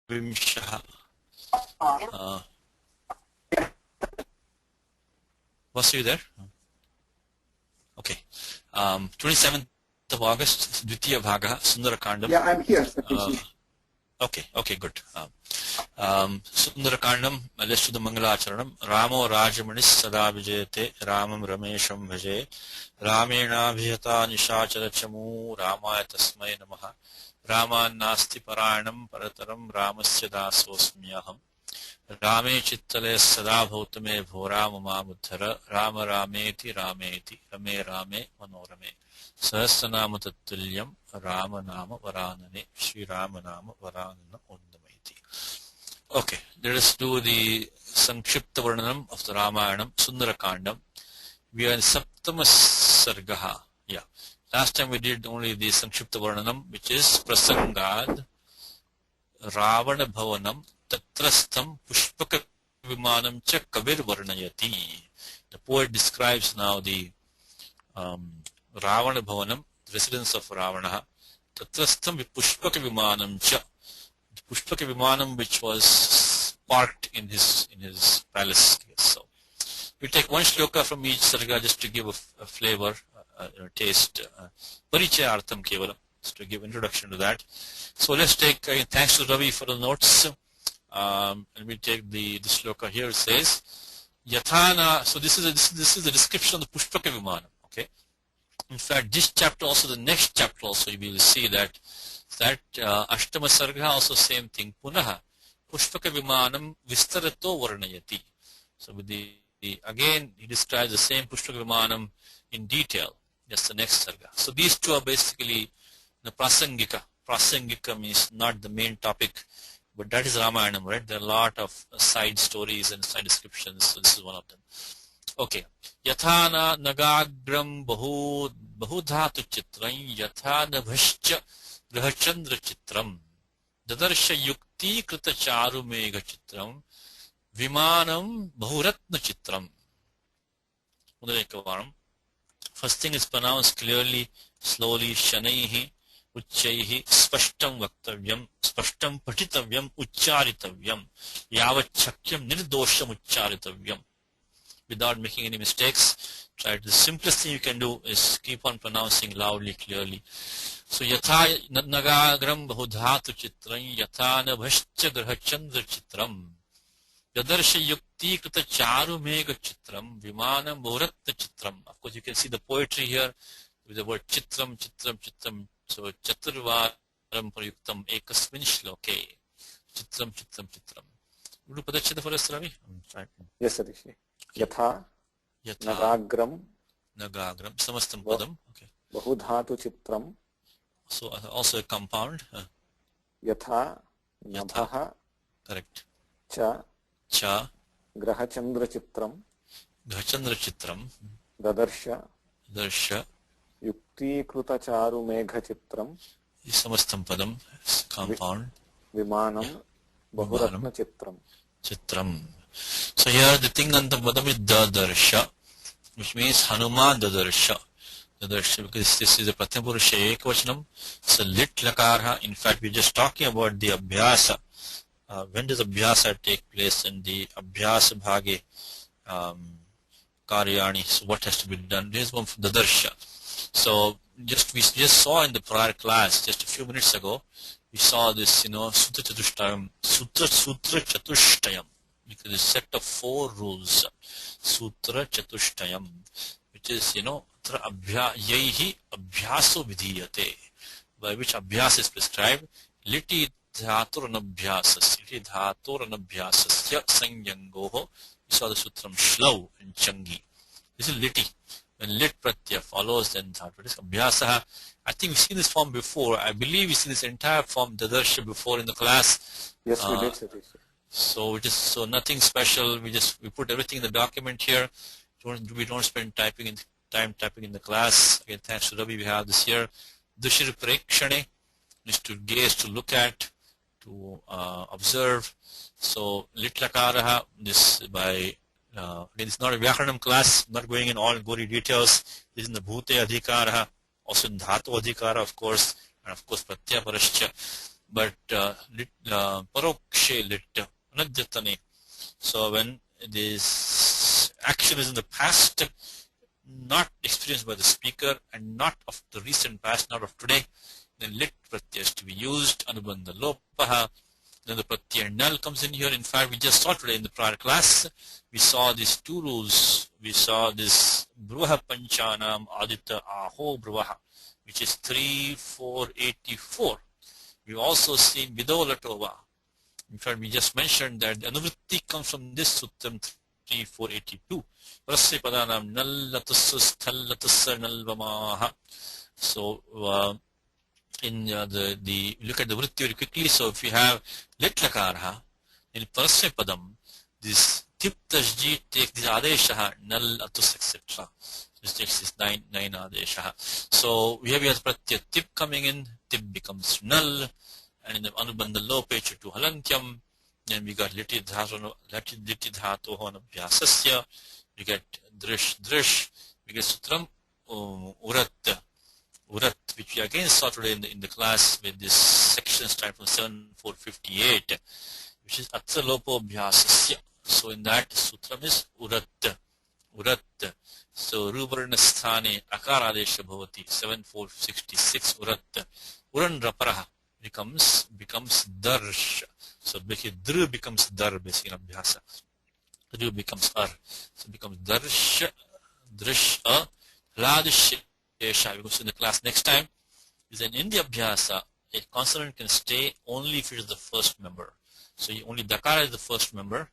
Vimshah. Was you there? Okay. 27th of August, Dvitiya Bhaga, Sundarakandam. Yeah, I'm here. Okay, good. Sundarakandam, let's do the Mangalacharanam. Ramo Rajamanis Sada Vijayate, Ramam Ramesham Bhaje, Ramena Bhiyata Nishachara Chamu, Ramaya Tasmai Namaha, Rama Nasti Paranam Parataram, Ramasya Dasosmyaham, Rame Chittale Sada Bhautame Bhora Mamamuddhara, Rama Rameti Rameti, Rame Rame Manorame. Sahasranama Tattulyam Ramanama Varanane Sri Ramanama Varanana Undamaiti. Okay, let us do the Sankshipta Varnanam of the Ramayanam, Sundarakandam. We are in Saptama Sargaha. Yeah. Last time we did only the Sankshipta Varnanam, which is Prasangad Ravana Bhavanam Tatrastham Pushpaka Vimanam Cha Kavir Varnayati. The poet describes now the Ravana Bhavanam, the residence of Ravana, Tatrastham Pushpaka Vimanam Cha, the Pushpaka Vimanam which was parked in his palace. So we take one shloka from each sarga just to give a flavor, a taste, Parichaya Artham Kevalam, just to give introduction to that. So let's take, thanks to Ravi for the notes, and we take the shloka here. It says, Yathana, so this is a description of the Pushpaka Vimanam, okay? In fact, this chapter also, the next chapter also, you will see that Ashtama Sarga also same thing. Punaha, Pushpaka Vimanam Vistarato Varnayati. So with the again, he describes the same Pushpaka Vimanam in detail. That's the next Sarga. So these two are basically the Prasangika. Prasangika means not the main topic, but that is Ramayanam, right? There are a lot of side stories and side descriptions, so this is one of them. Okay. Yathana nagagram bahudhatu chitram yathana bhascha grahachandra chitram dadarsha yukti krita charu megha chitram vimanam bahuratna chitram. First thing is pronounced clearly, slowly, shanaihi, uchchaihi, spashtam vaktavyam, spashtam patitavyam, ucharitavyam, yavat chakyam nirdosham ucharitavyam. Without making any mistakes. Try the simplest thing you can do is keep on pronouncing loudly, clearly. So yatha nagagram bahudhatu chitram yathana bhascha grahachandra chitram yadarsha yukti krita charu mega chitram vimanam bhuratna chitram. Of course, you can see the poetry here with the word chitram. So chaturvaram prayuktam ekasmin shloke. Chitram. Would you padachita for us, Ravi? Yes, Satish. Yatha nagagram samastam padam. Okay. Bahudhatu chitram. So also a compound. Yatha nabhaha. Correct. Cha grahachandra chitram. Dadarsha yukti kruta charu megha chitram. Samastam padam, compound. Vimanam bahuratna chitram. So here the thing on the bottom is Dadarsha, which means Hanuman Dadarsha. Because this is a Pratyapurusha Ekvachanam. So lit lakarha. In fact, we're just talking about the Abhyasa. When does Abhyasa take place in the Abhyasa Bhage Karyani? So what has to be done? This is one from Dadarsha. So we just saw in the prior class, just a few minutes ago, we saw this, Sutra Chatushtayam. Because it's a set of 4 rules, Sutra Chatushtayam, which is, Yaihi Abhyaso Vidhiyate, by which Abhyas is prescribed, Liti Dhaturanabhyasasya Sanyangoho. We saw the Sutram Shlav and Changi. This is Liti. When Lit Pratyaya follows, then Dhatu. This is Abhyasaha. I think we've seen this form before. I believe we've seen this entire form, Dadarsha, before in the class. Yes, we did, Satish. So nothing special. We put everything in the document here. We don't spend time typing in the class. Again, thanks to Ravi, we have this here. Dushir Prekshane is to gaze, to look at, to observe. So Litlakaraha, this by again, it's not a Vyakaranam class. I'm not going in all gory details. This is in the Bhute Adhikaraha, also in Dhatu Adhikara, of course, and of course Pratyaparascha. but parokshe lit anadhyatane. So when this action is in the past, not experienced by the speaker and not of the recent past, not of today, then lit pratyaya is to be used, anubandha lopaha. Then the pratyaya null comes in here. In fact, we just saw today in the prior class, we saw these two rules. We saw this bruvaha panchanam adita aho bruvaha, which is 3,484. We've also seen vido latova. In fact, we just mentioned that the anuvritti comes from this sutram 3,482. Prasya padanam nal latussus thal latussar nalvamaha. So in the look at the vritti very quickly. So if you have lit lakarha in parasya padam, this tip tasjid takes this adesha nal atus etc. This takes this nine adesha. So we have pratyaya tip coming in, tip becomes null, and in the anubandha lopecha to halantyam. Then we got liti dhatu honabhyasasya. We get drish. We get sutram urat, which we again saw today in the class with this section starting from 7,458, which is atra lopo bhyasasya. So in that sutram is urat. So ruvarna sthane akaradesha bhavati 7,466 urat. Uran raparaha becomes darsh. So dru becomes dar basically in abhyasa. Dru becomes ar. So it becomes darsh, drish, hladish. Because in the class next time is that in the abhyasa, a consonant can stay only if it is the first member. So only dakara is the first member.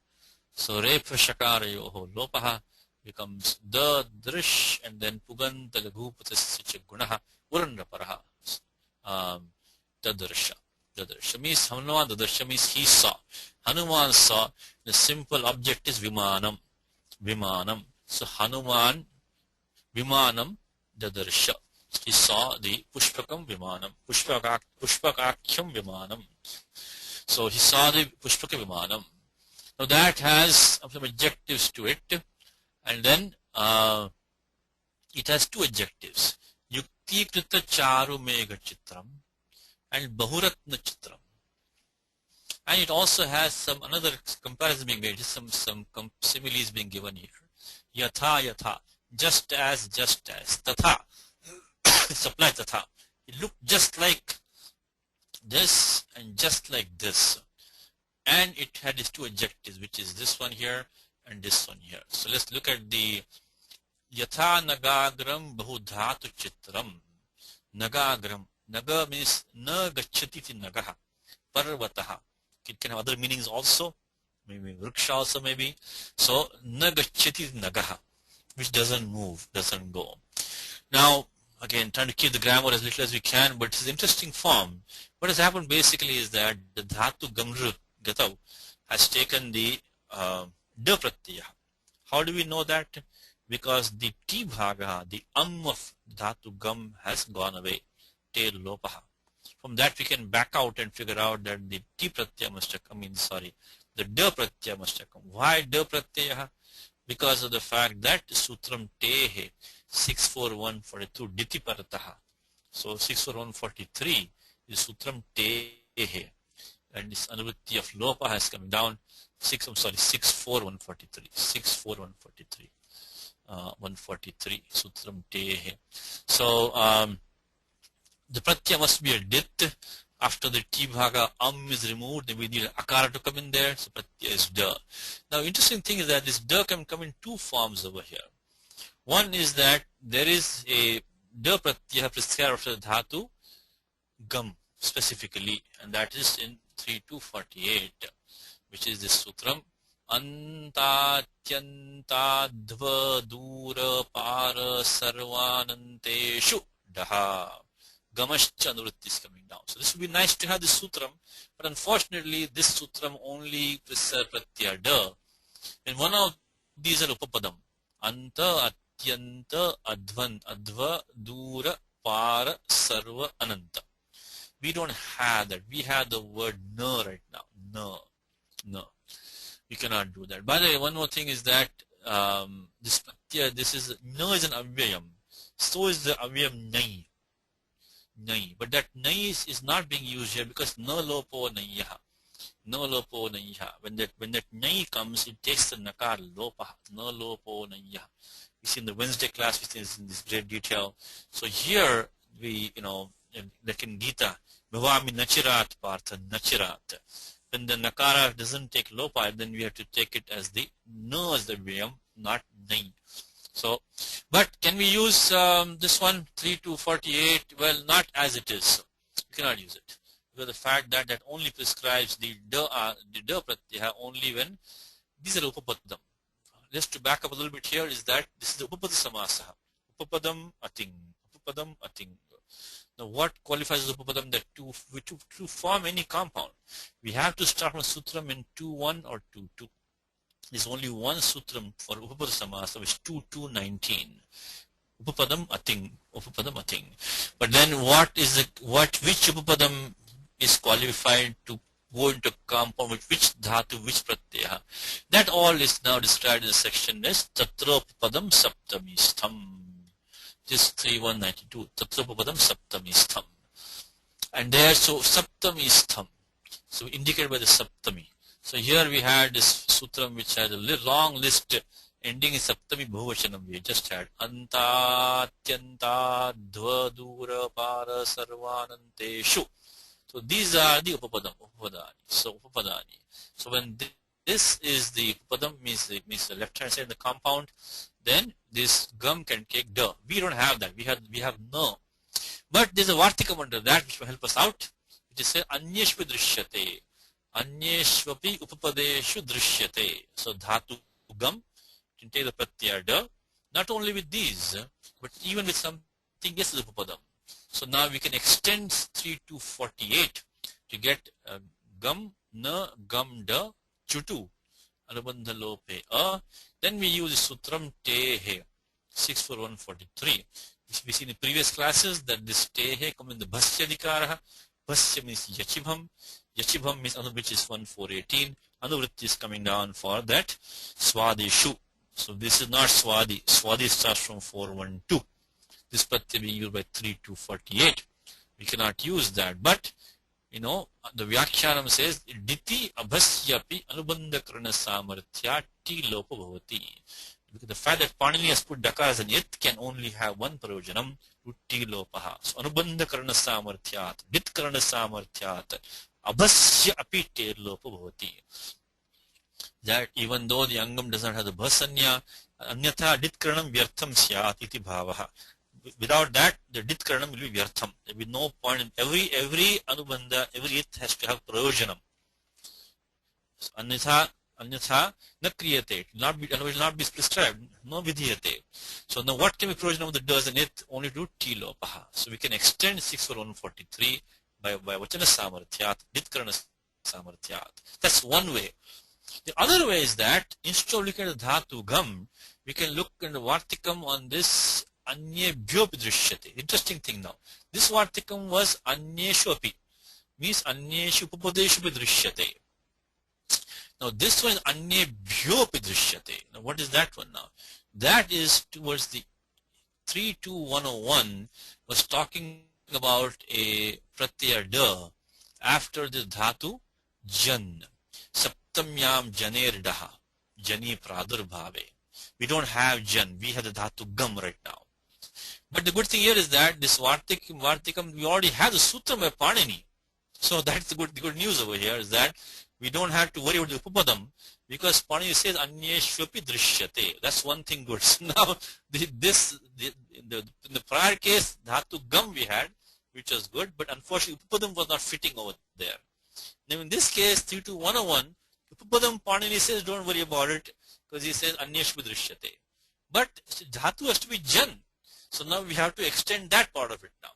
So repa shakara yoho lopaha becomes the drish, and then puganta laghupatasya gunaha uranraparaha tadarsha. Tadarsha means Hanuman, tadarsha means he saw. Hanuman saw. The simple object is vimanam. So Hanuman vimanam dadarsha. He saw the pushpakam vimanam, pushpakakyam vimanam. So he saw the pushpaka vimanam. Now that has some adjectives to it, and then it has two adjectives: yukti krita charu mega chitram and bahuratna chitram. And it also has some another comparison being made, some similes being given here. Yatha, just as, tatha, supply tatha. It looked just like this and just like this. And it had these two adjectives, which is this one here and this one here. So let's look at the yatha nagagram bahudhatu chitram. Nagagram. Naga means na gacchati ti nagaha. Parvataha. It can have other meanings also. Maybe vriksha also maybe. So na gacchati ti nagaha, which doesn't move, doesn't go. Now, again, trying to keep the grammar as little as we can, but it's an interesting form. What has happened basically is that the dhatu gamru gatav has taken the da pratyaya. How do we know that? Because the ti bhaga, the of dhatu gam has gone away. Te lopaha. From that we can back out and figure out that the ti pratyaya must have come in, the da pratyaya must have come. Why da pratyaya? Because of the fact that sutram tehe 64142 diti parataha. So 64143 is sutram tehe, and this anuvritti of lopa has come down. 64143 143 sutram tehe. So the pratyaya must be a dit. After the ti bhaga is removed, then we need akara to come in there. So pratyaya is da. Now, interesting thing is that this da can come in two forms over here. One is that there is a da pratyaya prescribed after the dhatu gam specifically, and that is in 3248, which is this sutram antatyantadva dura para sarvananteshu daha. Gamascha anuvritti is coming down. So this would be nice to have this sutram, but unfortunately this sutram only preserves pratyaya da. And one of these are upapadam. Anta, atyanta, advan, adva, dura, para, sarva, ananta. We don't have that. We have the word na right now. No. We cannot do that. By the way, one more thing is that this pratyaya, na is an avyayam. So is the avyayam nai. Nai. But that nai is not being used here because na lopo naiyaha. No lopo naiyaha. When that nai comes, it takes the nakar lopa. No lopo naiyaha. We see in the Wednesday class, we see in this great detail. So here we, like in Gita, bhavami nachirat partha nachirat. When the nakara doesn't take lopa, then we have to take it as the no as the vyam, not nai. So, but can we use this one 3 to 48? Well, not as it is. We cannot use it because the fact that only prescribes the da pratyaya only when these are upapadam. Just to back up a little bit here is that this is the upapada samasaha. Upapadam ating. Upapadam ating. Now what qualifies as upapadam? That to form any compound, we have to start from a sutram in 2-1 or 2-2. There's only one sutram for upapada samasa, which is 2-2-19. Upapadam ating. Upapadam ating. But then which upapadam is qualified to go into compound with which dhatu, which pratyaya? That all is now described in the section as tatropapadam saptamistham. This 3.192. Tatropapadam saptamistham. And there, so saptamistham. So indicated by the saptami. So here we had this sutram which has a long list ending in saptami bhuvachanam. We just had anta tyanta dva dura para sarvananteshu. So these are the upapadam, upapadani. So upapadani. So when this is the upapadam, means the left hand side of the compound, then this gum can take da. We don't have that. We have no. But there's a vartikam under that which will help us out, which is anyeshva drishyate. Anyeshvapi upapadeshu drishyate. So dhatu gum can take the pratyaya da. Not only with these, but even with something else is upapadam. So now we can extend 3 to 48 to get gum na gum da chutu anubandha lope a. Then we use sutram te he 64143. We see in the previous classes that this te he comes in the bhasya adhikara. Bhasya means yachibham. Yachibham means which is 1418. Anuvritti is coming down for that swadeshu. So this is not swadi. Swadi starts from 412. This pratyaya being used by 3 to 48. We cannot use that. But, the Vyakhyanam says, Diti abhasyapi anubandha karana samarthya ti lopa bhavati. Because the fact that Panini has put dakar as an it can only have one prayojanam, utti lopaha. So anubandha karana samarthyat, dit karana samarthyat, abhasya api te lopa bhavati. That even though the angam does not have the bhasanya, anyatha dit karanam vyartham syat iti bhavaha. Without that, the dit karanam will be vyartham. There will be no point in every anubandha, every it has to have prayojanam. So, anyatha na kriyate. It will not be prescribed. No vidhiyate. So now what can be prayojanam of the does and it? Only do ti lopaha. So we can extend 64143 by vachana samarthyat, dit karana samarthyat. That's one way. The other way is that instead of looking at the dhatu gam, we can look in the vartikam on this anyebhyo drishyate. Interesting thing now. This vartikam was anyeshu api. Means anyeshu upapadeshu drishyate. Now this one is anyebhyo drishyate. Now what is that one now? That is towards the 32101 was talking about a pratyaya da after the dhatu jan. Saptamyam janerdaha. Jani pradurbhave. We don't have jan. We have the dhatu gam right now. But the good thing here is that this vartikam, we already have the sutra by Panini. So that's the good news over here is that we don't have to worry about the upapadam because Panini says anyeshvapi drishyate. That's one thing good. So now in the prior case dhatu gam we had, which was good, but unfortunately upapadam was not fitting over there. Now in this case 32101, upapadam Panini says don't worry about it because he says anyeshvapi drishyate. But dhatu has to be jan. So now we have to extend that part of it now.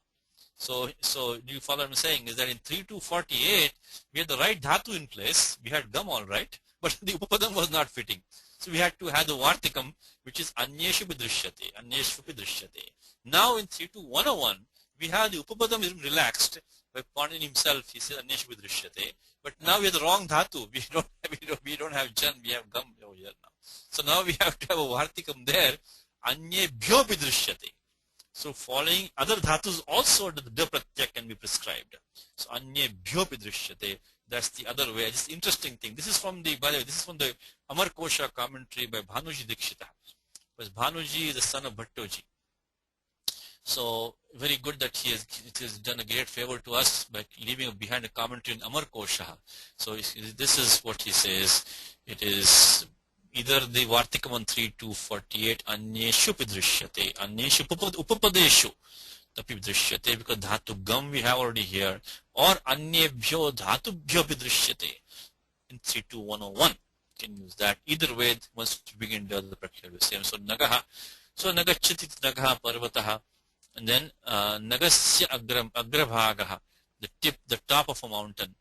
So do you follow what I'm saying? Is that in 3 to 48, we had the right dhatu in place. We had gum all right, but the upapadam was not fitting. So we had to have the vartikam, which is anyeshvapi drishyate. Now in 3 to 101, we have the upapadam is relaxed by Panini himself. He says anyeshvapi drishyate. But now we have the wrong dhatu. We don't have jan. We have gum over here now. So now we have to have a vartikam there. Anyebhyo drishyate. So following other dhatus also the da pratyaya can be prescribed. So anyebhyopi drishyate. That's the other way. It's interesting thing. This is from the, by the way, this is from the Amar Kosha commentary by Bhanuji Dikshita. Because Bhanuji is the son of Bhattoji. So very good that it has done a great favor to us by leaving behind a commentary in Amar Kosha. So this is what he says. It is either the Vartikaman 3.248 Anyeshu Pidrishyate, Anyeshu Upapadeshu Tapi Drishyate, because Dhatu Gam we have already here, or Anyebhyo Dhatubhyo Pidrishyate in 3.2.101. Can use that. Either way, once you begin the other practice the same. So Nagaha, so Nagachiti Nagaha Parvataha, and then Nagasya Agrabhagaha, the top of a mountain.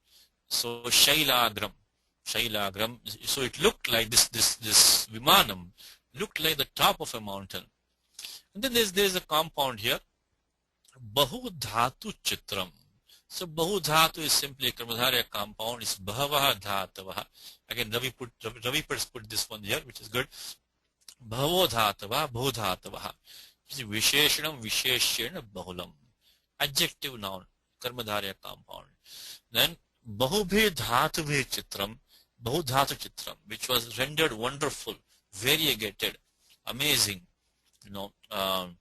So Shailagram. So it looked like this Vimanam looked like the top of a mountain. And then there's a compound here, Bahu Dhatu Chitram. So Bahu Dhatu is simply a Karmadharya compound. It's Bahavaha Dhatavaha. Again, Ravi put this one here, which is good. Bahavo Dhatavaha, Bahu Dhatavaha. Visheshanam Visheshena Bahulam. Adjective noun, Karmadharya compound. Then Bahubhi Dhatubhi Chitram. Bahudhatu Chitram, which was rendered wonderful, variegated, amazing, on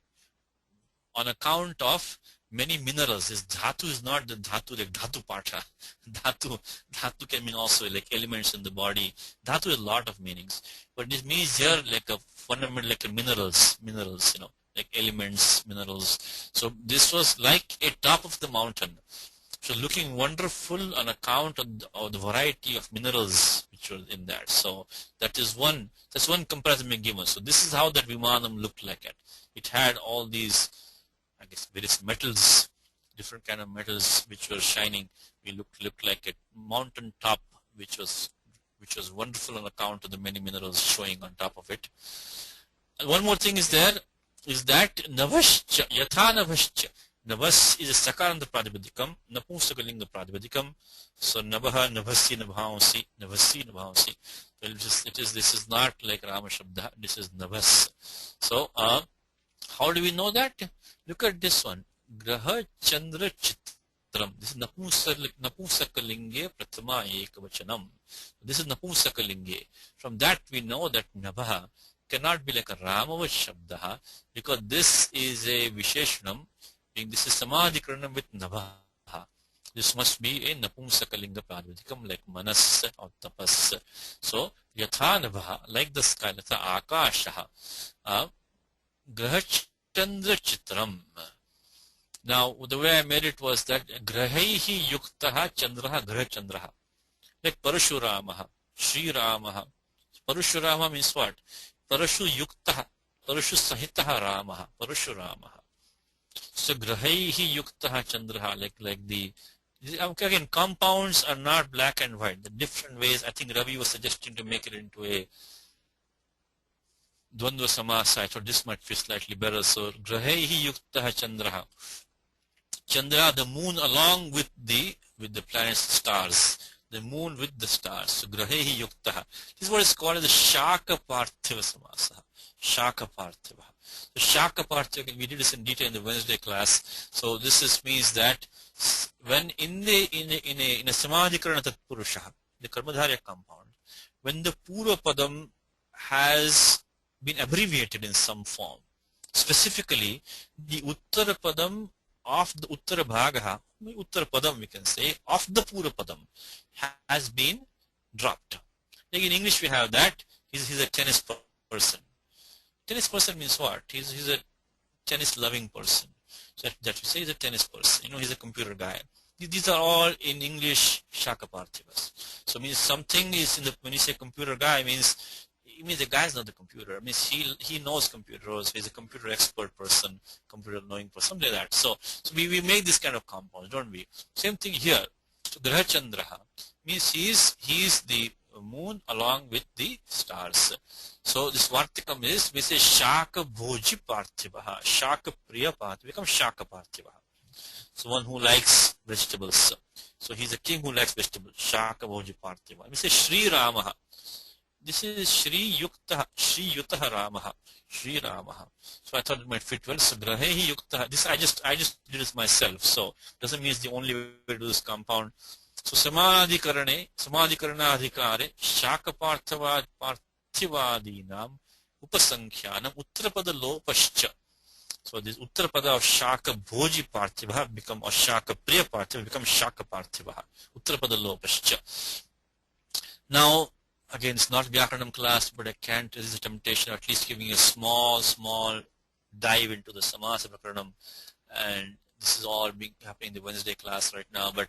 account of many minerals. This dhatu is not the dhatu like dhatu pata. Dhatu can mean also like elements in the body. Dhatu has a lot of meanings, but it means here like a fundamental, like a minerals, like elements, minerals. So this was like a top of the mountain. So looking wonderful on account of the variety of minerals which were in that. So that's one comparison being given. So this is how that Vimanam looked like it. It had all these, I guess, various metals, different kind of metals which were shining. We looked like a mountain top which was wonderful on account of the many minerals showing on top of it. And one more thing is that Navascha, Yatha Navascha. Navas is a Sakaranta Pratipadikam, Napumsakalinga Pratipadikam. So Nabaha, Navasi, Nabhavansi, Navasi, Nabhavansi. Well, this is not like Rama Shabda, this is Navas. So, how do we know that? Look at this one. Graha Chandra Chitram. This is Napumsakalinge Pratama Ekavachanam. This is Napumsakalinge. From that we know that Nabaha cannot be like a Ramava Shabda, because this is a Visheshanam. This is Samadhikaranam with Nabha. This must be a Napumsakalinga Pratipadikam like Manas or Tapas. So, Yatha Nabha, like the sky, Yatha Akashaha, Graha Chandra Chitram. Now, the way I made it was that Grahaihi Yuktaha Chandraha Graha Chandraha. Like Parashuramaha, Sri Ramaha. Parashurama means what? Parashu Yuktaha, Parashu Sahitaha Ramaha, Parashuramaha. So Grahaihi Yuktaha Chandraha, like the, again, compounds are not black and white. The different ways, I think Ravi was suggesting to make it into a Dvandva Samasa. I thought this might feel slightly better. So Grahaihi Yuktaha Chandraha. Chandra, the moon along with the planets, stars. The moon with the stars. So Grahaihi Yuktaha. This is what is called as the Shaka Parthiva Samasa. Shaka Parthiva. The Shaka Parthiva, we did this in detail in the Wednesday class. So this means that when in a Samadhikarana Tatpurusha, the Karmadharya compound, when the Purva Padam has been abbreviated in some form, specifically the Uttara Padam of the Uttara Bhagaha, Uttara Padam we can say, of the Purva Padam has been dropped. Like in English we have that, he's a tennis person. Tennis person means what? He's a tennis loving person. So that we say he's a tennis person. He's a computer guy. These are all in English Shaka Parthivas. So means something is when you say computer guy, it means the guy is not the computer. It means he knows computers. He's a computer expert person, computer knowing person, something like that. So we make this kind of compounds, don't we? Same thing here. So Graha Chandraha means he's the moon along with the stars. So this Vartikam is, we say Shaka Bhoji Parthivaha, Shaka Priya Parthivaha, becomes Shaka Parthivaha. So one who likes vegetables. So he's a king who likes vegetables, Shaka Bhoji Parthivaha. We say Sri Ramaha. this is Shri Yutah Ramaha, Shri Ramaha. So I thought it might fit well. So Grahehi Yukta. This I just did this myself. So doesn't mean it's the only way to do this compound. So Samadhikarane Adhikare Shaka Parthivadinam Upasankhyanam Uttarapada Lopascha. So this Uttarapada of Shaka Bhoji Parthiva become or Shaka Priya Parthiva become Shaka Parthiva. Uttarapada Lopascha. Now again, it's not Ramayanam class, but I can't resist the temptation of at least giving a small dive into the Samasa Prakaranam. And this is all happening in the Wednesday class right now. But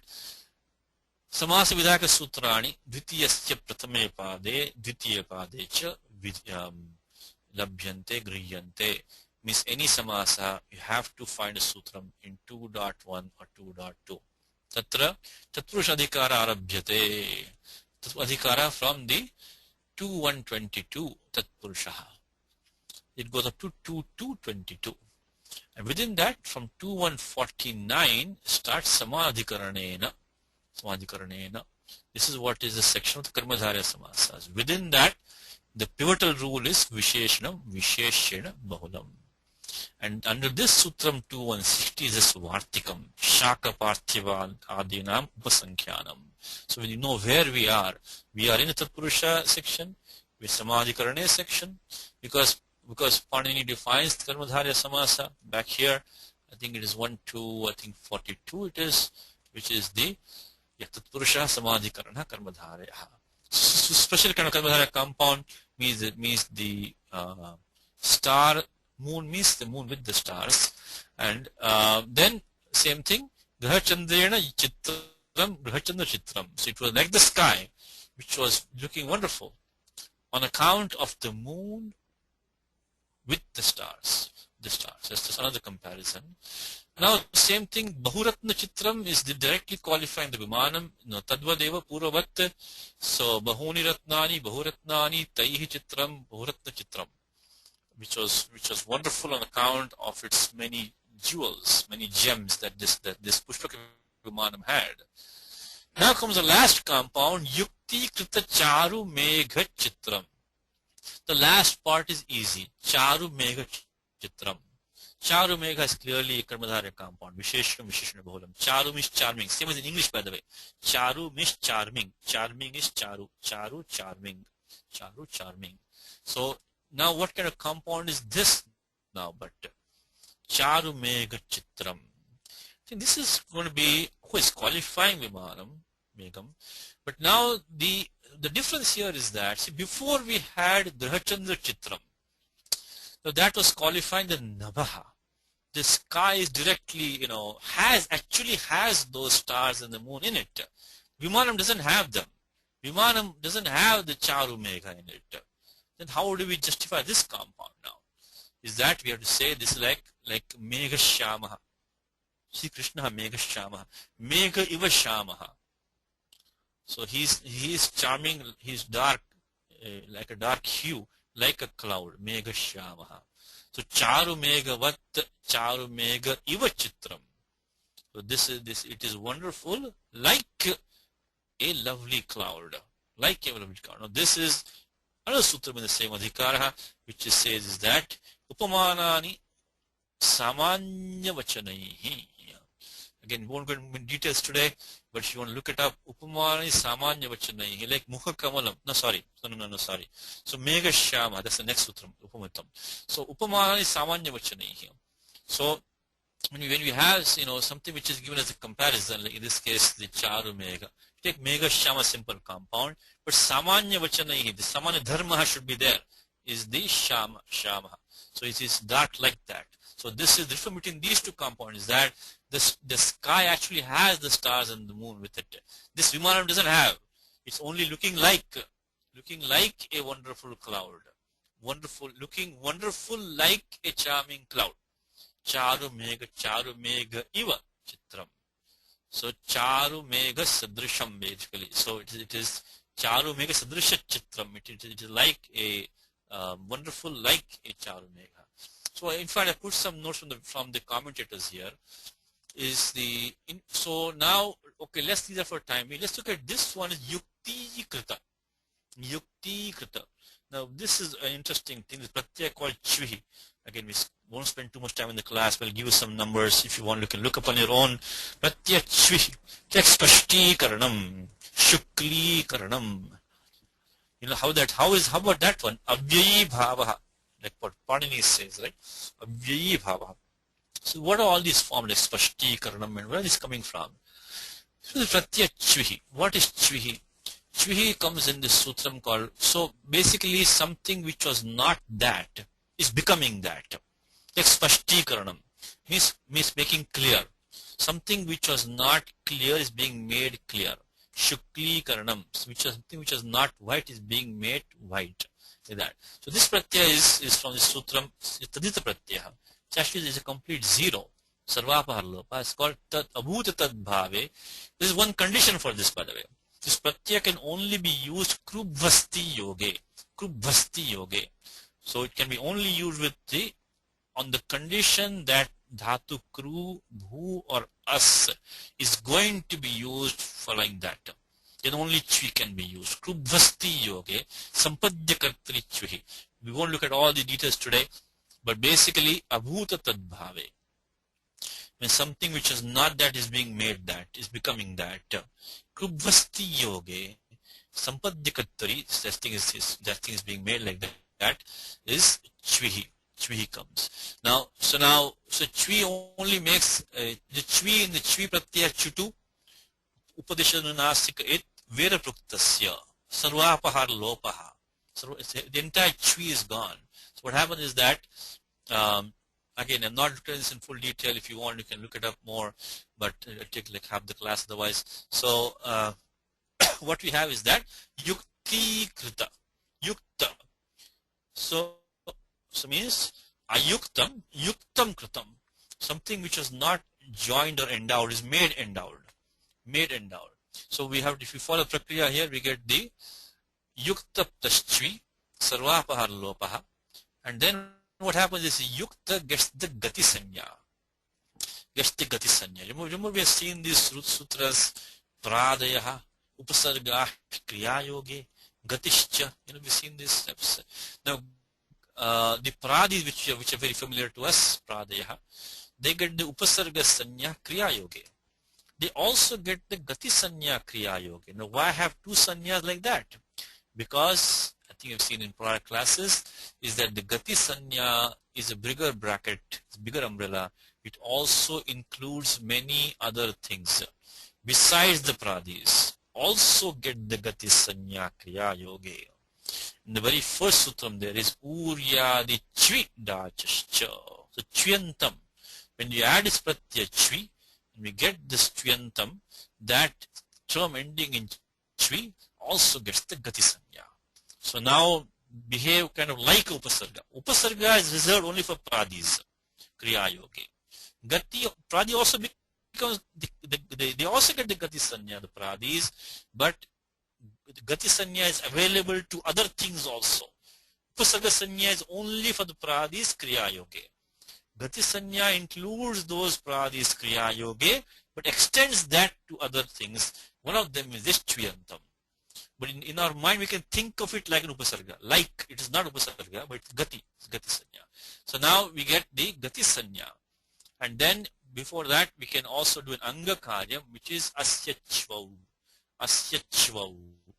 Samasa Vidhaka Sutrani, Dvitiyasya Pratame Pade, Dvitiya Pade cha Labhyante Griyante. Means any Samasa, you have to find a Sutram in 2.1 or 2.2. Tatra Tatpurush Adhikara Arabhyate. Adhikara from the 2.122 Tatpurushaha. It goes up to 2.222. And within that, from 2.149 starts Samadhikaranena. This is what is the section of the Karmadharya Samasas. Within that, the pivotal rule is Visheshanam, Visheshena Bahulam. And under this Sutram 2.160 is this Vartikam, Shaka Parthiva Adinam Upasankhyanam. So when you know where we are in the Tatpurusha section, with Samadhikarane section, because Panini defines the Karmadharya Samasa back here. I think it is 42 it is, which is the Tatpurusha Samadhikarana Karmadharya. So special kind of Karmadharya compound means the star, moon means the moon with the stars, and then same thing, Grahachandrena Grahachandra Chitram. So it was like the sky, which was looking wonderful on account of the moon with the stars. That's just another comparison. Now, same thing, Bahuratna Chitram is directly qualifying the Vimanam, Tadvadeva Puravat. So, Bahuni Ratnani, Bahuratnani, Taihi Chitram, Bahuratna Chitram, which was wonderful on account of its many jewels, many gems that this Pushpaka Vimanam had. Now comes the last compound, Yukti Krita Charu Megha Chitram. The last part is easy. Charu Megha Chitram. Charu Megha is clearly a Karmadharya compound. Visheshana Bahulam. Charu means charming. Same as in English, by the way. Charu means charming. Charming is Charu. Charu, charming. Charu, charming. So now what kind of compound is this now? But Charu Megha Chitram. I think this is going to be who is qualifying Vimanam, Megam. But now the difference here is that, see, before we had Grahachandra Chitram, so that was qualifying the Nabha. The sky is directly, actually has those stars and the moon in it. Vimanam doesn't have them. Vimanam doesn't have the Charu Megha in it. Then how do we justify this compound now? Is that we have to say this is like Megha Shamaha. Sri Krishna Megha Shamaha. Megha Iva Shamaha. So he's charming, he's dark, like a dark hue, like a cloud, Megha Shamaha. So Charu Megha Vat, Charu Megha Iva Chitram. So it is wonderful, like a lovely cloud, like a lovely cloud. Now this is another sutra in the same Adhikara, which says is that Upamanani Samanya Vachanaihi. Again, we won't go into details today, but if you want to look it up, Upamani Samanya Vachanaihi, like Mukha Kamalam. No, sorry. So Megha Shama, that's the next sutram, Upamatam. So Upamani Samanya Vachanaihi. So when we have something which is given as a comparison, like in this case the Charu Megha, take Megha Shama simple compound, but Samanya Vachanaihi, the Samanya Dharma should be there, is the Shama. So it is dark like that. So this is the difference between these two compounds, is that the sky actually has the stars and the moon with it. This Vimanam doesn't have. It's only looking like a wonderful cloud. Looking wonderful like a charming cloud. Charu Megha Iva Chitram. So Charu Megha Sadrisham basically. So it is Charu Megha Sadrisha Chitram. It is like a wonderful like a Charu Megha. So in fact I put some notes from the commentators here. So now, okay, let's leave that for time being. Let's look at this one is Yukti Krita. Yukti krita. Now this is an interesting thing. This pratyaya called chvihi. Again, we won't spend too much time in the class. We'll give you some numbers. If you want, you can look up on your own. Pratyaya chvihi. Spashtikaranam. Shuklikaranam. You know how about that one? Avyayi bhavaha. Like what Panini says, right? Avyayi bhavaha. So what are all these forms like spashtikaranam and where are these coming from? So the pratyaya chvihi. What is chvihi? Chvihi comes in this sutram called, so basically something which was not that is becoming that. Like spashtikaranam means making clear. Something which was not clear is being made clear. Shuklikaranam, which is something which was not white is being made white. Like that. So this pratyaya is from the sutram tadita pratyaya. Which actually is a complete zero. Sarvapahar lopa. It's called tad abhuta tad bhave. This is one condition for this, by the way. This pratyaya can only be used krubvasti yoge. Krubvasti yoge. So it can be only used with on the condition that dhatu kru, bhu or as is going to be used for like that. Then only chvi can be used. Krubvasti yoge. Sampadya kartri chvi. We won't look at all the details today, but basically abhuta tadbhave. When something which is not that is being made that, is becoming that. Krubvasti yoge, sampadhyakattari, that thing is being made like that, is chvihi. Chvihi comes. Now chvi only makes, the chvi in the chvi pratyaya chutu, upadeshanunasika it, verapruktasya, sarvapahar lopaha. So the entire chvi is gone. So what happens is that, again, I'm not looking at this in full detail. If you want, you can look it up more, but it'll take like half the class otherwise. So what we have is that yukti krita, yukta. So means ayuktam, yuktam kritam. Something which is not joined or endowed is made endowed. Made endowed. So we have, if you follow prakriya here, we get the yukta ptaschvi, sarvapahar lopaha, and then what happens is yukta gets the gati sanya. Gets the gati sanya. Remember we have seen these sutras, pradayaha, upasarga, kriya yoge, gatishcha. We've seen these steps. Now, the pradis which are very familiar to us, pradayaha, they get the upasarga sanya kriya yoge. They also get the gati sanya kriya yoge. Now, why have two sanyas like that? Because I think you've seen in prior classes is that the gati sanya is a bigger bracket, bigger umbrella. It also includes many other things besides the pradis. Also get the gati sanya kriya yoge. In the very first sutram there is uryadi chvi dachascha. So chvyantam. When you add this pratyaya chvi, and we get this chvyantam, that term ending in chvi also gets the gati sanya. So now behave kind of like upasarga. Upasarga is reserved only for pradis, kriya yoge. Gati, pradi also becomes, they also get the gati sanya, the pradis, but the gati sanya is available to other things also. Upasarga sanya is only for the pradis, kriya yoge. Gati sanya includes those pradis, kriya yoge, but extends that to other things. One of them is this chviyantam. But in our mind, we can think of it like an upasarga. Like, it is not upasarga, but it's gati. It's gati sanya. So now we get the gati sanya. And then before that, we can also do an anga karyam, which is asya chvau. Asya chvau.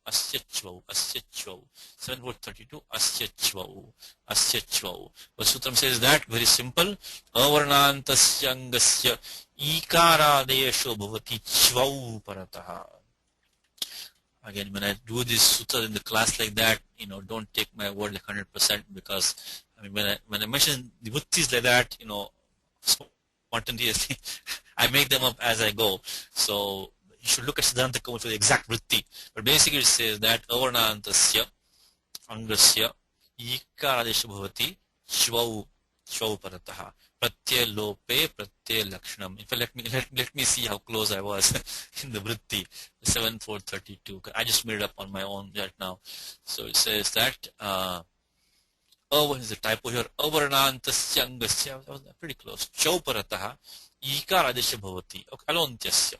Asya chvau. Asya chvau. 7:32. Asya chvau. Asya chvau. But Sutram says that, very simple. Avarnantasya angasya ikaradesho bhavati chvau parataha. Again, when I do this sutra in the class like that, don't take my word like 100% because, I mean, when I mention the vrittis like that, spontaneously, I make them up as I go. So you should look at Siddhanta Kauma for the exact vritti. But basically it says that avarnantasya angasya ikaradesha bhavati shvau parataha. Pratyaya lope, pratyaya lakshanam. In fact, let me see how close I was in the vritti. 7:432. I just made it up on my own right now. So it says that is a typo here. Avarnantasya angasya. That was pretty close. Chau parataha ikaradesha bhavati. Okay, alontyasya.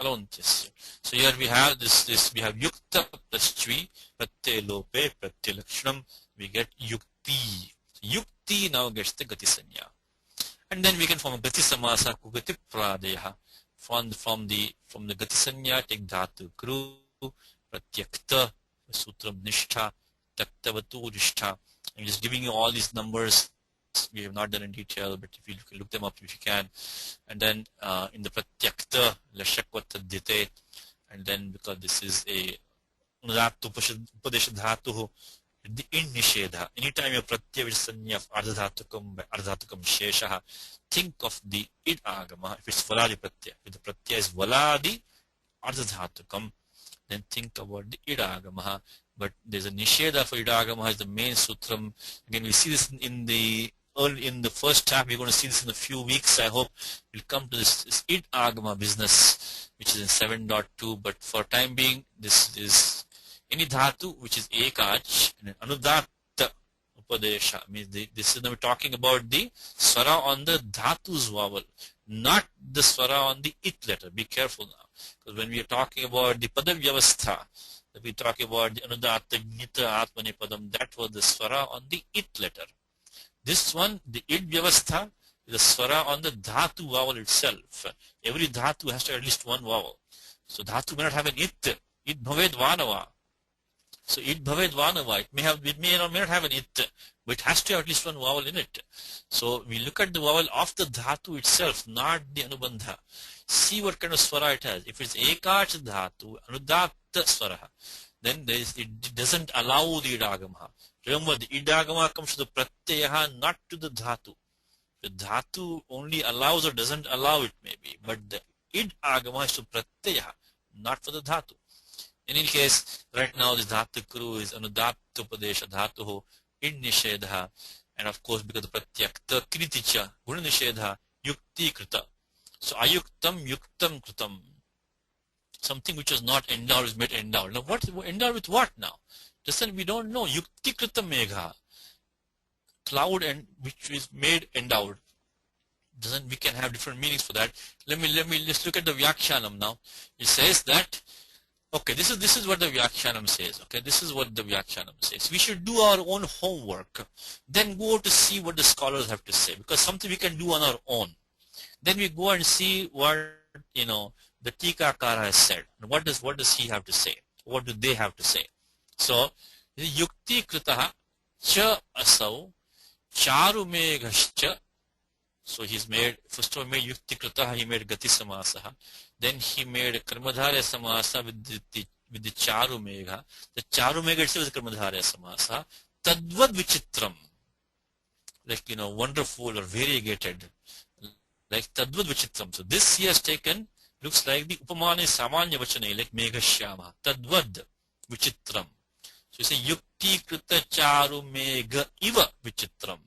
Alontyasya. So here we have this we have yukta plus chvi, pratyay lope, pratyay lakshanam, we get yukti. Yukti now gets the gati sanya. And then we can form a gati samasa kugati pradeha. From the gati sanya take dhatu kru, pratyakta, sutram nishtha, taktavatu nishtha. I'm just giving you all these numbers. We have not done in detail, but if you can look them up if you can. And then in the pratyakta, lashakwata dite, and then because this is a udatu upadesha dhatu, the in nishedha. Anytime you pratyaya which is sanya of ardhatukam sheshaha, think of the id agama. If it's valadi pratyaya, if the pratyaya is valadi ardhatukam, then think about the id agama. But there's a nisheda for id agama is the main sutram. Again, we see this in the first half. We're going to see this in a few weeks. I hope we'll come to this id agama business, which is in 7.2. But for time being, this is any dhatu which is ekach and anudatta upadesha. Means this is now we're talking about the swara on the dhatu's vowel, not the swara on the it letter. Be careful now, because when we are talking about the padavyavastha, we talk about the anudatta gnita atmani padam, that was the swara on the it letter. This one, the id vyavastha, is the swara on the dhatu vowel itself. Every dhatu has to have at least one vowel. So dhatu may not have an it bhaved vanava. So it bhaved vanava, it may or may not have an it, but it has to have at least one vowel in it. So we look at the vowel of the dhatu itself, not the anubandha. See what kind of swara it has. If it's ekach dhatu, anudatta swara, then it doesn't allow the idagama. Remember, the idagama comes to the pratyaha, not to the dhatu. The dhatu only allows or doesn't allow it maybe, but the id agama is to pratyaha, not for the dhatu. In any case, right now this dhatu kuru is anudatta upadesha dhatuho, id nishedha, and of course because the pratyakta kriticha, guna nishedha, yukti krita. So ayuktam yuktam kritam. Something which was not endowed is made endowed. Now what endowed with what now? Just then we don't know. Yukti kritam megha. Cloud and which is made endowed. We can have different meanings for that. Let's look at the Vyakhyanam now. It says that, okay, this is what the Vyakhyanam says. Okay, this is what the Vyakhyanam says. We should do our own homework, then go to see what the scholars have to say, because something we can do on our own. Then we go and see what the Tikakara has said. What does he have to say? What do they have to say? So yukti kritaha cha asau charumeghascha. So he's made, first of all made yukti kritaha, he made gati samasaha. Then he made karmadharya samasa with the charumegha. The charumegha itself is karmadharya samasa. Tadvad vichitram, like wonderful or variegated, like tadvad vichitram. So this he has taken, looks like the upamani samanya vachane, like meghashyama. Tadvad vichitram. So you say yukti krita charu megha iva vichitram.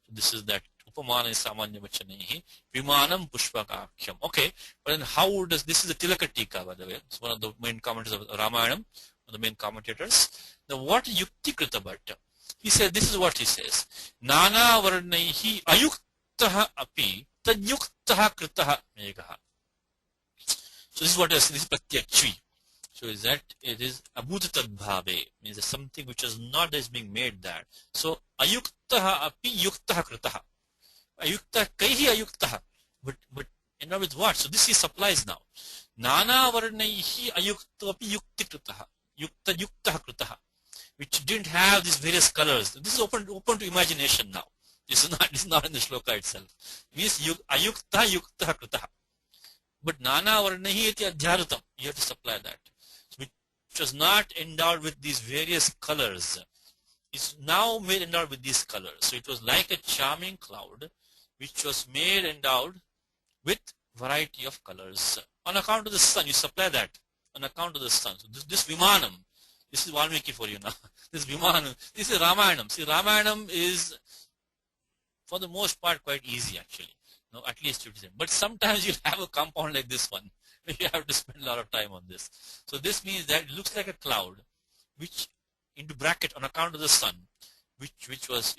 So this is that upamana samanya vachanehi vimanam pushpakakhyam. Okay, but then how does this is the Tilaka Tika, by the way. It's one of the main commentators of Ramayanam, one of the main commentators. Now what yukti krita bhatta? He said, this is what he says. Nana varnaihi ayuktaha api tadyuktaha kritaha megha. So this is what this is pratyakchvi. So is that it is abhutadbhave, means that something which is not is being made that. So ayuktaha api yuktaha kritaha. Ayukta kaihi ayuktaha. But with what? So this he supplies now. Nana varnaihi ayukta api yukti kritaha. Yuktaha kritaha. Which didn't have these various colors. This is open to imagination now. This is not in the shloka itself. Means ayuktaha yuktaha kritaha. But nana varnahi iti adhyarutam. You have to supply that. Which was not endowed with these various colors. It's now made endowed with these colors. So it was like a charming cloud which was made endowed with variety of colors. On account of the sun, you supply that. On account of the sun. So this Vimanam, this is Valmiki for you now. This Vimanam, this is Ramayanam. See, Ramayanam is for the most part quite easy actually. No, at least 50%. But sometimes you'll have a compound like this one. You have to spend a lot of time on this. So this means that it looks like a cloud, which into bracket on account of the sun, which was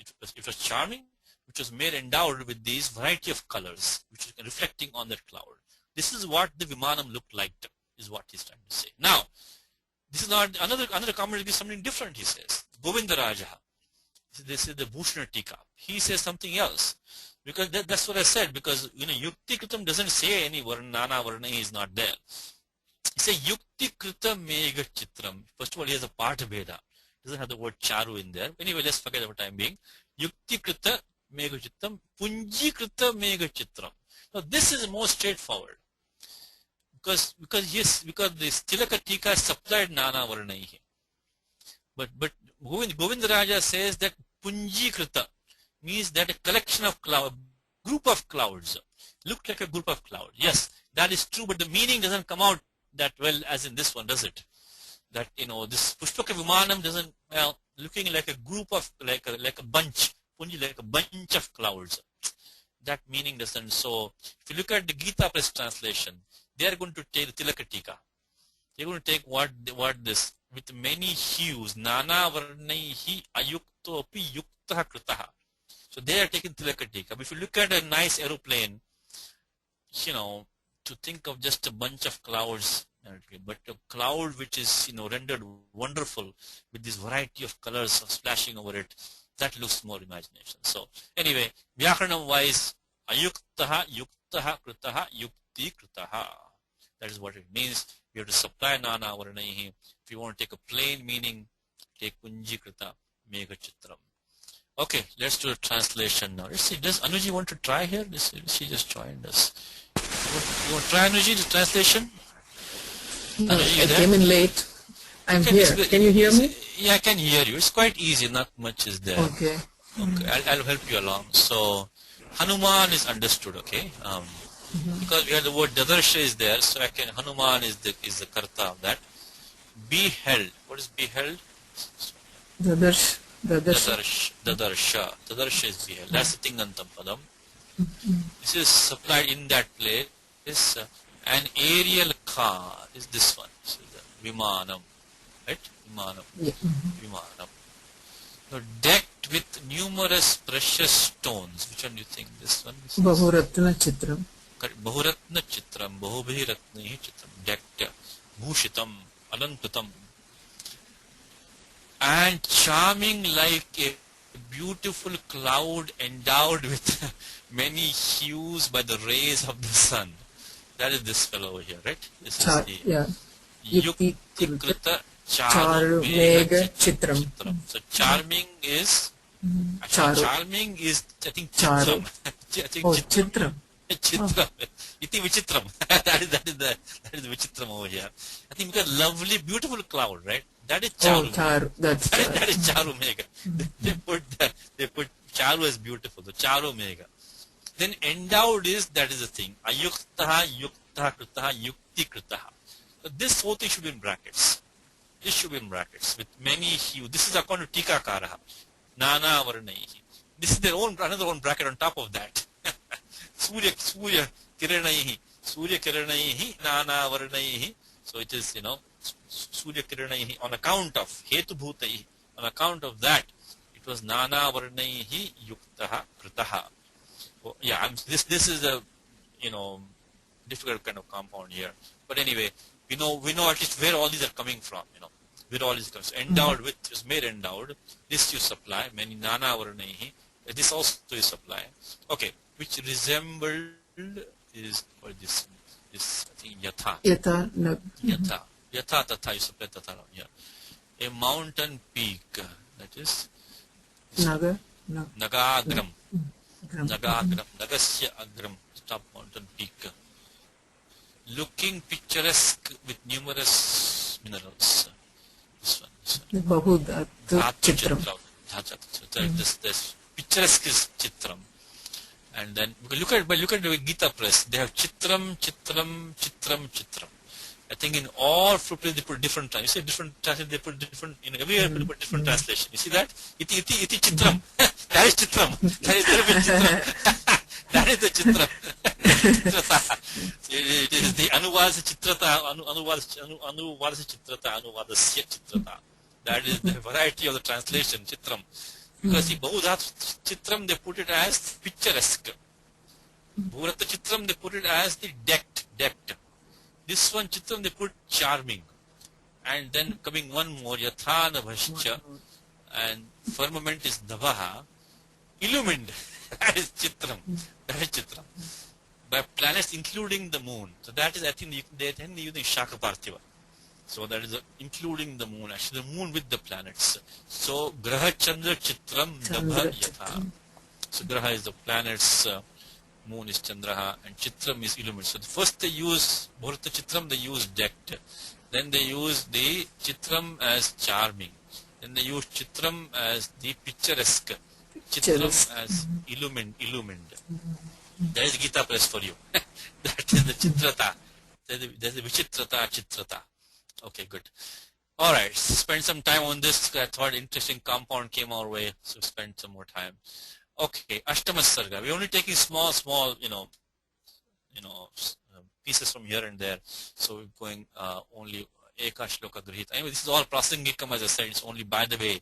charming, which was made endowed with these variety of colors, which is reflecting on that cloud. This is what the Vimanam looked like. is what he's trying to say. Now, this is not another comment is something different, he says. Govindaraja. This is the Bhushana Tika. He says something else. Because that's what I said, because Yukti Kritam doesn't say any Nana Varna is not there. He says Yukti Kritam Mega Chitram. First of all, he has a Partha Bheda. Doesn't have the word Charu in there. Anyway, let's forget about time being. Yukti Krita Mega Chitram, Punji Krita Mega Chitram. Now this is more straightforward. Because this Tilaka Tika supplied Nana Varnaihi. But Govindaraja says that Punji Krita means that a collection of clouds, group of clouds. Look like a group of clouds. Yes, that is true, but the meaning doesn't come out that well as in this one, does it? That this Pushpaka Vimanam doesn't, looking like a group of, like a bunch, Punji like a bunch of clouds. That meaning doesn't. So if you look at the Gita Press translation, they are going to take the Tilaka Tika. They are going to take what this with many hues, Nana Varnaihi Ayuktopi Yuktaha Kritaha. So they are taking Tilaka Tika. But if you look at a nice aeroplane, to think of just a bunch of clouds, but a cloud which is rendered wonderful with this variety of colors splashing over it, that looks more imagination. So anyway, Vyakaranam wise, Ayuktaha Yuktaha Kritaha Yukti Kritaha. That is what it means. We have to supply Nana Varnaihi. If you want to take a plain meaning, take Punji Krita Mega Chitram. Okay, let's do a translation now. Let's see, does Anuji want to try here? She just joined us. You want to try, Anuji, the translation? No, I came in late. I'm here. Can you hear me? Yeah, I can hear you. It's quite easy. Not much is there. Okay. I'll help you along. So, Hanuman is understood, okay? Because we have the word Dadarsha is there, so Hanuman is the karta of that. Beheld. What is beheld? Dadarsha. Dadarsha is beheld. That's the Tingantam Padam. This is supplied in that place. An aerial car is this one. So the Vimanam. Right? Vimanam. Yeah. Vimanam. So decked with numerous precious stones. Which one do you think? This one? Bahuratna Chitram. Bahuratna Chitram. Bahubhiratnihi Chitram. Decked. Bhushitam. Alankutam. And charming like a beautiful cloud endowed with many hues by the rays of the sun. That is this fellow over here, right? This is the Yukti Krita Charu Mega Chitram. So charming is charming is I think Chitram. Chitram. Chitram. Iti Vichitram. That is the Vichitram over here. I think because lovely, beautiful cloud, right? That is Charu. That is Charu Mega. They put Charu as beautiful. The Charu Mega. Then endowed is, that is the thing. Ayuktaha, Yuktaha, Kritaha, Yukti, Kritaha. So this whole thing should be in brackets. This should be in brackets with many hues. This is according to Tika Karaha. Nana Varnaihi. This is their own, another one bracket on top of that. Surya Kiranaihi. Surya Kiranaihi, Nana Varnaihi. So it is, Surya Kiranaihi on account of Hetu Bhutaihi. On account of that, it was Nana Varnaihi Yuktaha Kritaha. Oh, yeah, this is a, difficult kind of compound here. But anyway, we know at least where all these are coming from, where all these comes. So endowed with, is made endowed. This you supply, many Nana Varnaihi. This also is supply. Okay, which resembled is, what is this, I think, Yatha. Yatha Tatha, you supply Tatha, yeah. A mountain peak, that is Nagagram. Nagagram, Nagasya Agram, top mountain peak. Looking picturesque with numerous minerals. This one. Bahudat Chitram. This picturesque is Chitram. And then look at the Gita Press. They have Chitram. I think in all fruit they put different times. You see different translation, they put different, everywhere they put different translation. You see that? Iti Chitram. That is Chitram. That is Chitram. That is the Chitram. It is the Anuvasa Chitrata, Anuvasa Chitrata, Anuvadasya Chitrata. That is the variety of the translation, Chitram. Because see, Bahudhat Chitram, they put it as picturesque. Bhurata Chitram, they put it as the decked. This one Chitram they put charming. And then coming one more, Yatha Nabhascha, and firmament is Navaha, illumined. That is Chitram. That is Chitram. By planets including the moon. So that is, I think, they tend to use the Shaka Parthiva. So that is including the moon, actually the moon with the planets. So Graha Chandra Chitram Nabha Yatha. So Graha is the planets, moon is Chandraha, and Chitram is illumined. So first they use Bharata Chitram, they use decked. Then they use the Chitram as charming. Then they use Chitram as the picturesque. Chitram as illumined. That is Gita Press for you. That is the Chitrata. That is the Vichitrata, Chitrata. Okay, good. Alright, spend some time on this. I thought interesting compound came our way, so spend some more time. Okay, Ashtama Sarga. We're only taking small, pieces from here and there. So we're going only Eka Shloka Grihita. Anyway, this is all Prasangikam, as I said. It's only by the way.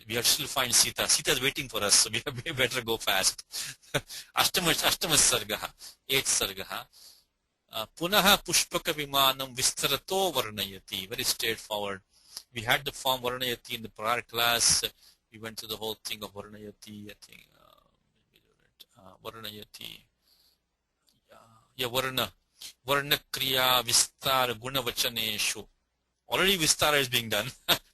We have to still find Sita. Sita is waiting for us, so we better go fast. Ashtama Sargaha. 8th Sargaha. Punaha Pushpaka Vimanam Vistarato Varnayati. Very straightforward. We had the form Varnayati in the prior class. We went through the whole thing of Varnayati, I think. Varnayati. Varna Kriya Vistar Gunavachaneshu. Already Vistara is being done.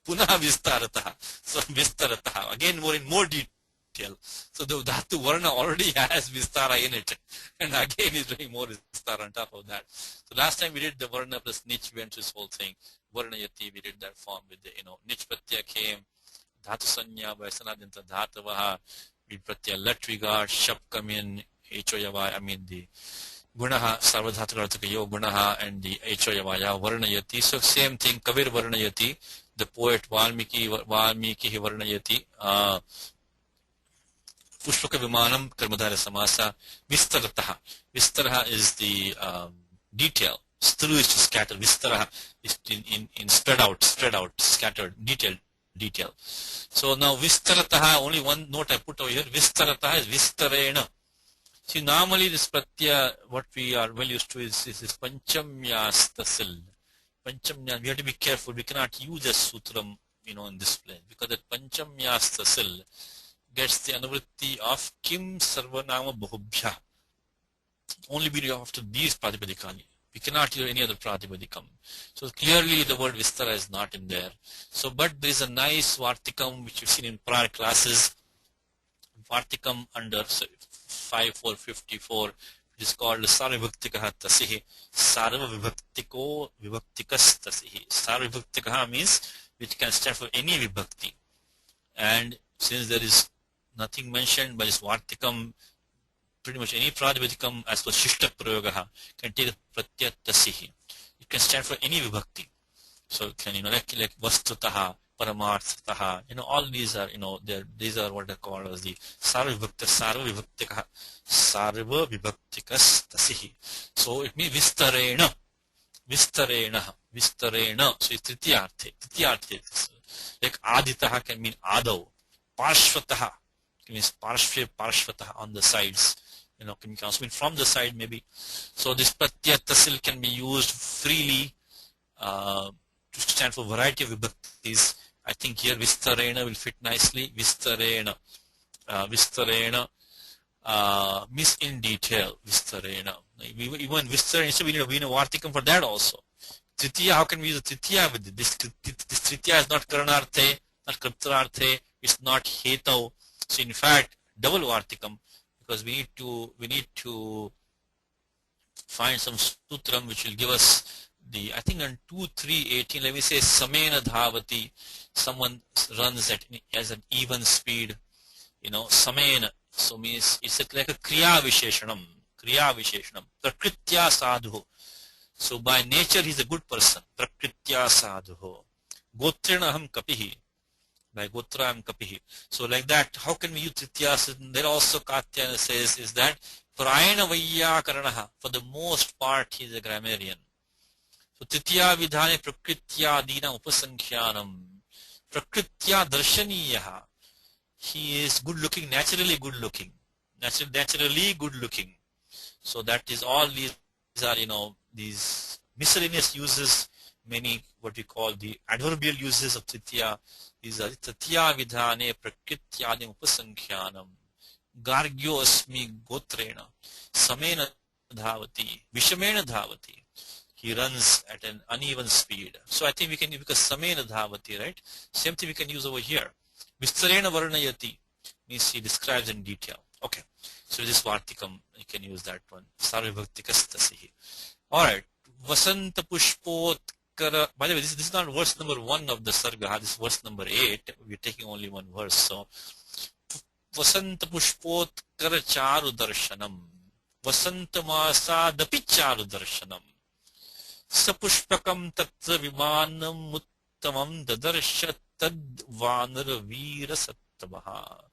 Punaha Vistarataha. So Vistarataha. Again, more detail. So the Dhatu Varna already has Vistara in it. And again is doing more Vistara on top of that. So last time we did the Varna plus Nich, we went through this whole thing. Varnayati, we did that form with the, Nich Pratyaya came. Dhatu Sanya, Vaisanadinta Dhatavaha. We Pratyaya let we got. Shap come in. Hoyava, the Gunaha, Sarvadhatukartaka Gunaha, and the Hoyavaya Varnayati. So same thing, Kavir Varnayati. The poet Valmiki Varnayati. Pushpaka Vimanam Karmadhara Samasa. Vistarataha. Vistaraha is the detail. Stru is to scatter. Vistaraha is in spread out, scattered, detail. So now Vistarataha, only one note I put over here. Vistarataha is Vistarena. See, normally this Pratya, what we are well used to is Panchamyastasil. Panchamya, we have to be careful. We cannot use a sutram, in this place. Because that Panchamyastasil gets the anuvritti of Kim Sarvanama Bahubhya. Only be after these Pratipadikani. We cannot use any other Pratipadikam. So clearly the word Vistara is not in there. So, but there is a nice Vartikam which you've seen in prior classes. Vartikam under 5454. It is called Sarvibhaktikaha Tasihi. Sarva Vibhaktiko Vibhaktikas Tasihi. Sarvibhaktikaha means which can stand for any Vibhakti. And since there is nothing mentioned by this Vartikam, pretty much any Pratipadikam as per Shishta Prayogaha can take a Pratyat Tasihi. It can stand for any Vibhakti. So it can, like Vastutaha, Paramarthataha, all these are, these are what are called as the Sarva Vibhaktika Tasihi. So it means Vistarena. So it's Tritiyarthe. Like Aditaha can mean Adav. Parshvataha means Parshvataha on the sides. Can also mean from the side maybe. So this Pratyat Tasil can be used freely to stand for variety of vibhaktis. I think here Vistarena will fit nicely. Vistarena means in detail. Vistarena. Even Vistarena, so we need a Vartikam for that also. Tritiya, how can we use a Tritiya with it? This Tritiya is not Karanarthe, not Kriptararthe, it's not Hetau. So in fact, double Vartikam, because we need to find some sutram which will give us I think on 2-3-18, let me say Samena Dhavati, someone runs as an even speed, Samena, so means it's like a Kriya Visheshanam, Prakritya Sadhu. So by nature he's a good person, Prakritya Sadhu. Gotrinaham Kapihi, by Gotra I am Kapihi. So like that, how can we use Trityas? There also Katyayana says is that Prayana Vayyakaranaha, for the most part he is a grammarian. So Tritya Vidhane Prakritya Dina Upasankyanam. Prakritya Darshaniyaha. He is good looking, naturally good looking. Naturally good looking. So that is all these are, these miscellaneous uses, many what we call the adverbial uses of Tritya. These are Tritya Vidhane Prakrityadim Upasankyanam. Gargyo Asmi Gotrena. Samena Dhavati. Vishamena Dhavati. He runs at an uneven speed. So I think we can, because Samena Dhavati, right? Same thing we can use over here. Vistarena Varnayati means he describes in detail. Okay. So this Vartikam, you can use that one. Sarvibhaktikastasihi. Alright. Vasanta Pushpotkara. By the way, this is not verse number 1 of the Sarga. This is verse number 8. We're taking only one verse. So, Vasanta Pushpotkara Charu Darshanam. Vasanta Masa Dapi Charu Darshanam. Sapushpakam Tatra Vimanam Uttamam Dadarsha Tad Vanara Veera Sattamaha.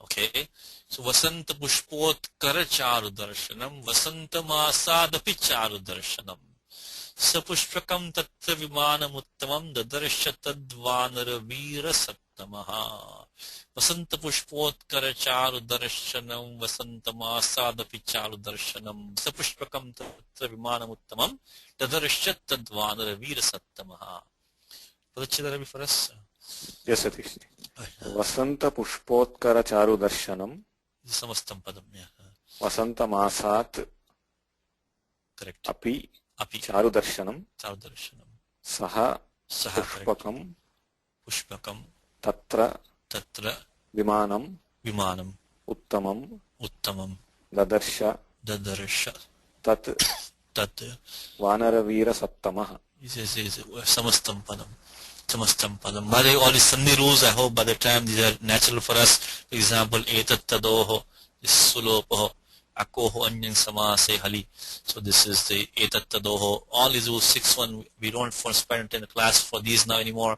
Okay, so Vasanta Pushpotkara Charu Darshanam, Vasanta Masadapi Charu Darshanam, Sapushpakam Tatra Vimanam Uttamam Dadarsha Tadvanara Veera Sattamaha. Vasanta Pushpotkara Charu Darshanam, Vasanta Masadapi Charu Darshanam, Sapushpakam Tatra Vimanam Uttamam Dadarsha Tadvanara Veera Sattamaha. Padachidarabi for us? Yes, Satish. Vasanta Pushpotkara Charu Darshanam. Samastam Padam. Vasanta Masat. Correct. Api Charu Darshanam. Charu Darshanam. Saha Pushpakam. Pushpakam. Tatra Vimanam. Uttamam. Dadarsha. Tat Vanara Veera Sattamaha. This is Samastam Padam. Samastam Padam. By the way, all these Sandhi rules, I hope by the time these are natural for us. For example, Etat Tadoho, this Sulopoho, Akoho Anyang Samase Hali. So this is the Etat Tadoho. All these rules, 6-1, we don't spend in the class for these now anymore.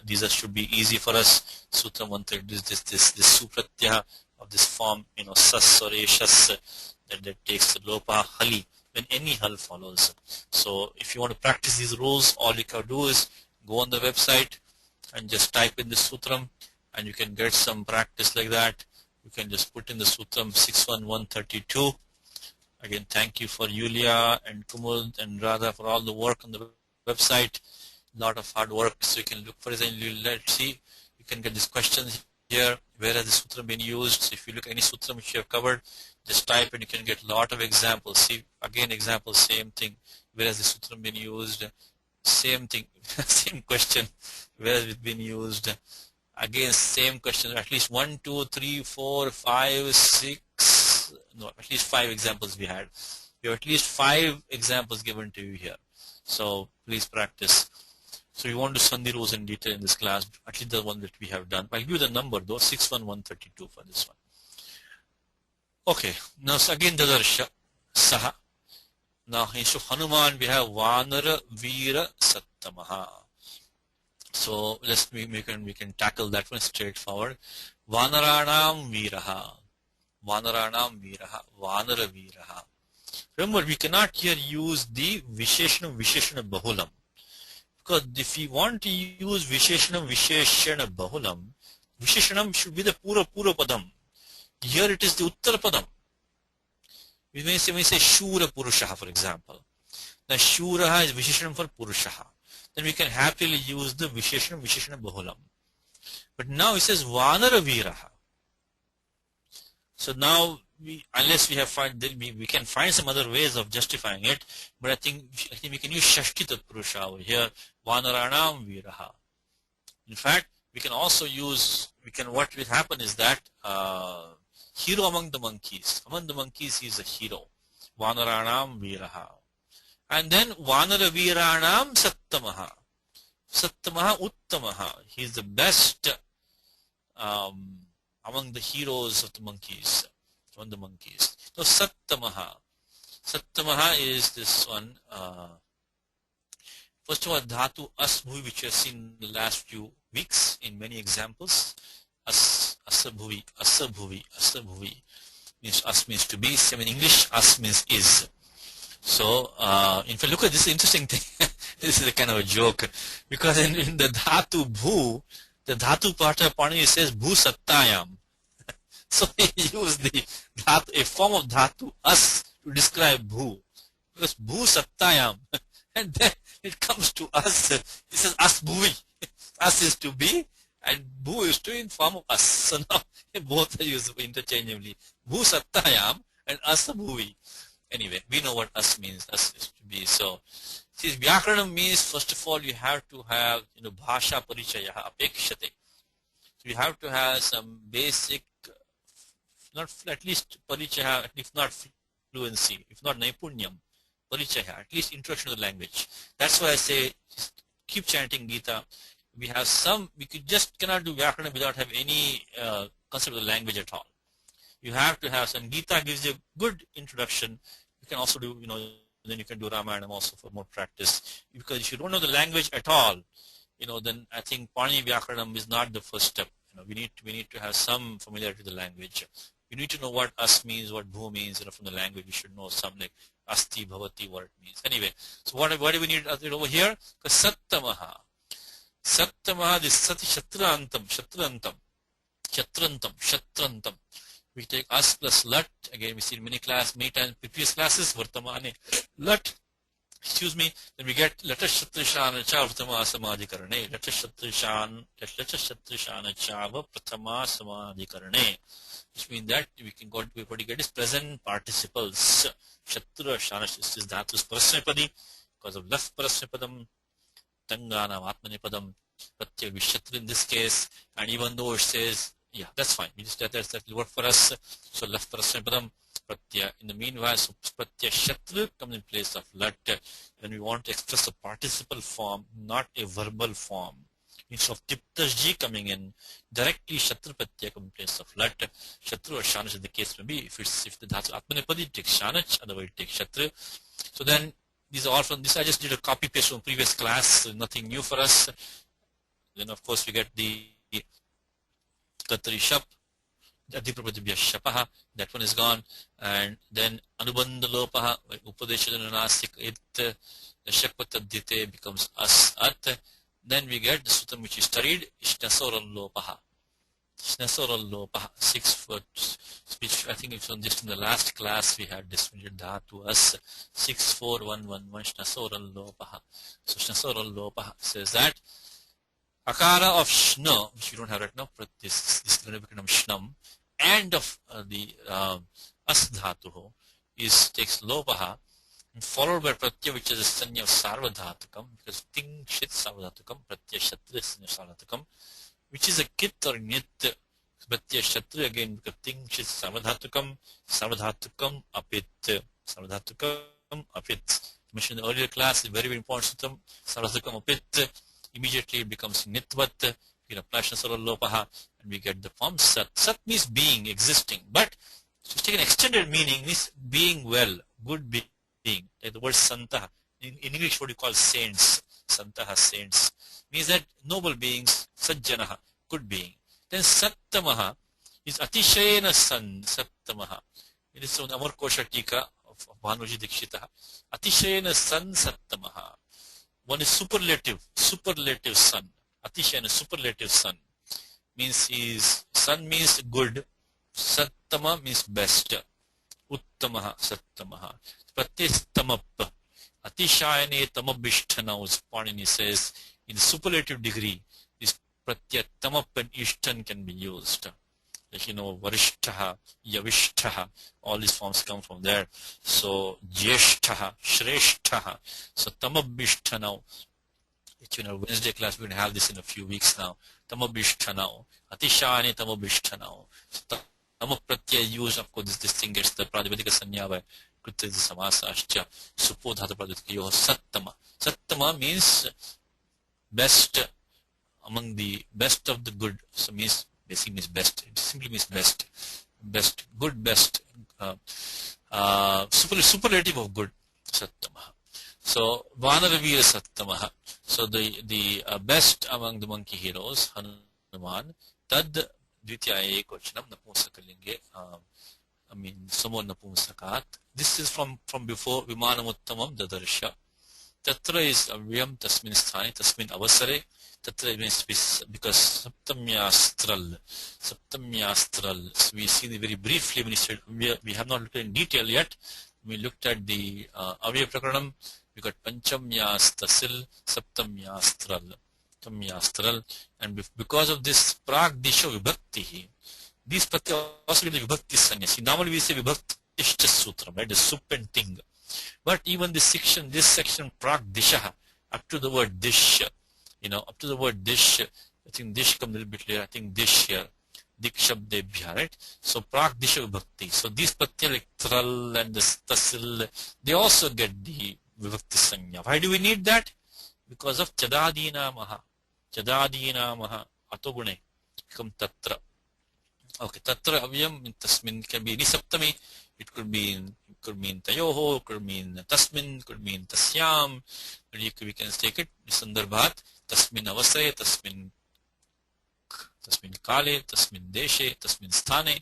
These should be easy for us. Sutra Mantra, this Supratya of this form, Sas or Eshas, that takes the Lopa Hali, when any Hal follows. So if you want to practice these rules, all you can do is go on the website and just type in the Sutram, and you can get some practice like that. You can just put in the Sutram 61132. Again, thank you for Yulia and Kumud and Radha for all the work on the website. Lot of hard work, so you can look for it and let's see. You can get these questions here. Where has the Sutram been used? So if you look at any Sutram which you have covered, just type and you can get a lot of examples. See, again, examples, same thing. Where has the Sutram been used? Same thing, same question. Where has it been used? Again, same question. At least 1, 2, 3, 4, 5, 6. No, at least 5 examples we had. We have at least 5 examples given to you here. So please practice. So you want to Sandhi rules in detail in this class, at least the one that we have done. I'll give you the number though, 61132 for this one. Okay, now so again Dadarsha, Saha. Now instead of Hanuman we have Vanara Veera Sattamaha. So we can tackle that one straightforward. Vanaranam Veeraha. Vanaranam Veeraha. Vanara Veeraha. Remember, we cannot here use the Visheshana Bahulam. Because if we want to use Visheshana Bahulam, Visheshanam should be the Pura Padam. Here it is the Uttara Padam. We may say Shura Purushaha, for example. The Shuraha is Visheshanam for Purushaha. Then we can happily use the Visheshana Bahulam. But now it says Vanara Veeraha. So now, unless we have we can find some other ways of justifying it, but I think we can use Shashkita Purusha over here, Vanaranam Veeraha. In fact, we can also use, what will happen is that, hero among the monkeys. Among the monkeys, he is a hero. Vanaranam Veeraha. And then Vanara Veeranam Sattamaha. Sattamaha Uttamaha. He is the best among the heroes of the monkeys. On the monkeys. So Sattamaha. Sattamaha is this one. First of all, Dhatu Asbhuvi, which we have seen in the last few weeks in many examples. Asabhuvi. Means As means to be. Same in English, As means is. So, in fact, look at this interesting thing. This is a kind of a joke. Because in the Dhatu Bhu, the Dhatu Pata Pani says Bhu Sattayam. So he used a form of dhatu, as, to describe bhu. Because bhu sattayam. And then it comes to us. It says as bhuvi. As is to be, and bhu is to in form of us. So now both are used interchangeably. Bhu sattayam and as bhuvi. Anyway, we know what us means. Us is to be. So, see, vyakaranam means, first of all, you have to have, bhasha parichaya apekshate. So you have to have some basic, not at least parichaya, if not fluency, if not naipunyam, parichaya, at least introduction to the language. That's why I say, just keep chanting Gita. We have some, we just cannot do vyakaranam without having any concept of the language at all. You have to have some. Gita gives you a good introduction. You can also do, then you can do Ramayanam also for more practice. Because if you don't know the language at all, then I think Pani Vyakaranam is not the first step. We need to have some familiarity with the language. You need to know what as means, what bhu means. From the language, you should know some like asti, bhavati, what it means. Anyway, so what do we need over here? Because Sattamaha, this sati shatrantam. We take us plus lat. Again, we see in many times, previous classes, vartamane, lat. Excuse me. Then we get latashatrishana cha pratama samadhikarane. Latashatrishana cha pratama samadhikarane. Which means that we can go to what you get is present participles. Shatra shana is dhatus parasmipadi. Because of left parasmipadam, tanganam atmanipadam, pratyay vishatra in this case. And even though it says, yeah, that's fine. We just that will work for us. So left parasmipadam, pratyay. In the meanwhile, so pratyay shatra comes in place of lat. When we want to express a participle form, not a verbal form. Instead of tiptajji coming in, directly shatra pratyay comes in place of lat. Shatra or shanach, the case may be. If the dhatu atmanipadi, it takes shanach, otherwise it takes shatra. So then these are all from this. I just did a copy paste from previous class, so nothing new for us. Then of course we get the Tatri Shap, Adiprapatibhya Shapaha, that one is gone. And then Anubandha Lopaha, Upadeshana Nasik It, the Shakpatadite becomes As At. Then we get the Sutam which is studied, Ishnasoral Lopaha. Ishnasoral Lopaha, 6 foot, which I think it's on just in the last class we had this that to us, 64111, Ishnasoral Lopaha. So Ishnasoral Lopaha says that Akara of Shna, which we don't have right now, this is going to become Shnam, and of the As Dhatuho takes Lopaha, followed by Pratyay, which is a sanya of Sarvadhatukam, because Ting Shit Sarvadhatukam, Pratyay Shatra is sanya of Sarvadhatukam, which is a Kit or Nit, Pratyay Shatra again, because Ting Shit Sarvadhatukam, Sarvadhatukam Apit. Mentioned in the earlier class, very, very important Sutam, Sarvadhatukam Apit. Immediately it becomes nitvat, Plashnasara Lopaha, and we get the form Sat. Sat means being, existing. But to take an extended meaning means being well, good being. Like the word Santaha. In English, what you call saints. Santaha, saints. Means that noble beings, Sajjanaha, good being. Then Sattamaha is Atishayana San, Sattamaha. It is from Amar Kosha Tika of Bhanuji Dikshitaha. Atishayana San Sattamaha. One is superlative son. Atishayana, superlative son. Means son means good. Sattama means best. Uttamaha, Sattamaha. Pratyay tamap. Atishayane tamabhishtana, as Panini says, in superlative degree, is pratyay tamap and ishtan can be used. Like, varishtaha, yavishtaha, all these forms come from there. So, jyeshtaha, shreshtaha. So, tamabhishtana. Wednesday class, we're going to have this in a few weeks now. Tamabhishtana. Atishayane tamabhishtana. So, tamapratyay use, of course, this thing gets the pradipadika sanya by kritya samasa ascha. Supodhata pradipadika yoho sattama. Sattama means best, among the best of the good. So, basically means best. It simply means best. Best. Good, best. Superlative of good. Sattamaha. So, Vanaravira Sattamaha. So, the best among the monkey heroes, Hanuman, Tad Dvitya Ekvachanam Napumsakalinge, Samo Napumsakat. This is from before Vimanam Uttamam Dadarsha. Tatra is Avyam Tasmin Sthani, Tasmin Avasare. Tatra means because Saptamyastral. So we see very briefly when he said we have not looked in detail yet, we looked at the Avya Prakaranam, we got Panchamyastasil, Saptamyastral, Tamyastral, and because of this Pragdisha Vibhakti, these Pratya also get the Vibhakti Sanyasi. Normally we say Vibhakti Ishta Sutra, right? The soup and ting. But even this section Pragdisha, up to the word dish, up to the word dish, I think dish comes a little bit later, I think dish here. Dikshabdebhya, right? So Pragdisha Vibhakti. So these Pratya like Tral and the Tasil, they also get the Vibhakti Sanya. Why do we need that? Because of Chadadina Maha. Chadadina Maha Atogune. Become Tatra. Okay, Tatra Avyam in Tasmin can be any Saptami. It could mean Tayoho, it could mean Tasmin, it could mean Tasyam. We can take it. Sandarbhat. Tasmin Avasaya, Tasmin Kale, Tasmin Deshe, Tasmin Sthane.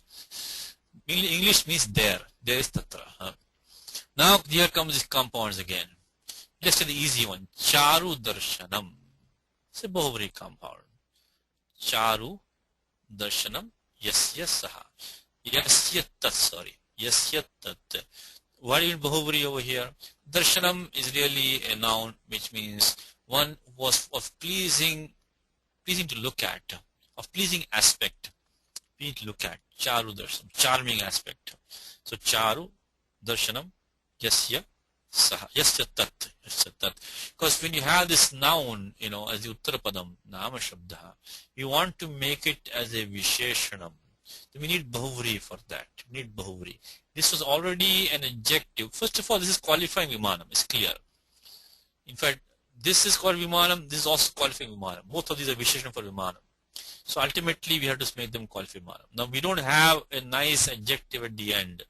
English means there. There is Tatra. Now here comes the compounds again. Let's say the easy one. Charu Darshanam. It's a Bahuvri compound. Charu Darshanam. Yasya Saha. Yasya Tat, sorry. Yasya Tat. What do you mean Bahuvri over here? Darshanam is really a noun which means one was of pleasing to look at. Of pleasing aspect. Pleasing to look at. Charu Darshanam. Charming aspect. So Charu Darshanam. Yasya Saha. Yasya Tat. Yasya Tat. Because when you have this noun, as the Uttarapadam, Nama Shabda, you want to make it as a Visheshanam. We need Bahuvri for that. We need Bahuvri. This was already an adjective. First of all, this is qualifying Vimanam. It's clear. In fact, this is called Vimanam. This is also qualifying Vimanam. Both of these are Visheshanam for Vimanam. So ultimately, we have to make them qualify Vimanam. Now, we don't have a nice adjective at the end,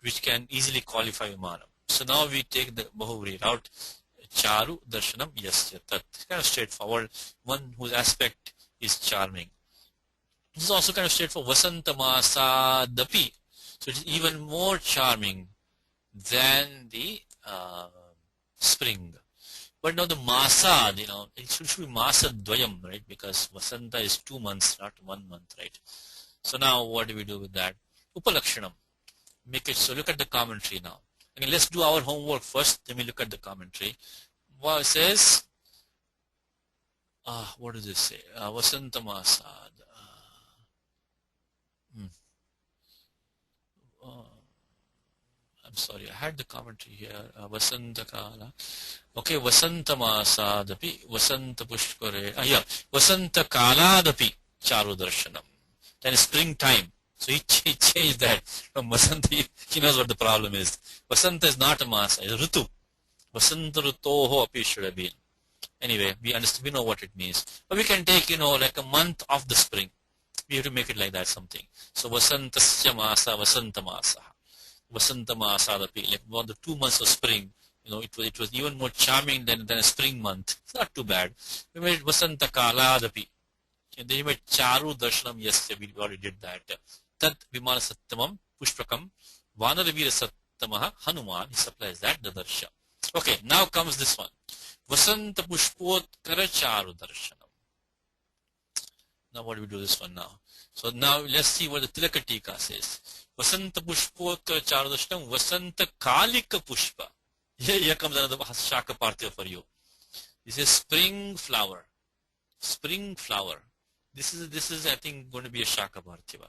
which can easily qualify Vimanam. So now we take the Bahuvri route. Charu Darshanam Yasya Tat. It's kind of straightforward. One whose aspect is charming. This is also kind of straightforward. Vasantamasa Dapi. So it is even more charming than the spring. But now the Masad, it should be Masad Dvayam, right? Because Vasanta is 2 months, not 1 month, right? So now what do we do with that? Upalakshanam. Make it so. Look at the commentary now. Okay, let's do our homework first, then we look at the commentary. Well, it says, what does it say? Vasanta Masad. I'm sorry, I had the commentary here. Vasanta Kala. Okay, Vasanta Masadapi, Vasanta Pushkare. Yeah, Vasanta Kaladapi, Charu Darshanam. Then springtime. So he changed that from Vasanta. He knows what the problem is. Vasanta is not a Masa, it's Ritu. Vasanta Rutoho api should have been. Anyway, we know what it means. But we can take, like a month of the spring. We have to make it like that something. So Vasantasya Masa, Vasanta Masa. Vasanta Masadapi, like about the 2 months of spring, it was even more charming than a spring month. It's not too bad. We made Vasanta Kaladapi. And then we made Charu Darshanam Yasya, we already did that. Tad Vimana Sattamam, Pushpakam, Vanaravira Sattamaha, Hanuman, he supplies that, the Darsha. Okay, now comes this one. Vasanta Pushpotkara Charu Darshanam. Now what do we do this one now? So now let's see what the Tilaka Tika says. Vasanta Pushpotkara Charu Darshanam, Vasanta Kalika Pushpa. Here comes another Shaka Parthiva for you. This is spring flower. Spring flower. This is I think going to be a Shaka Parthiva.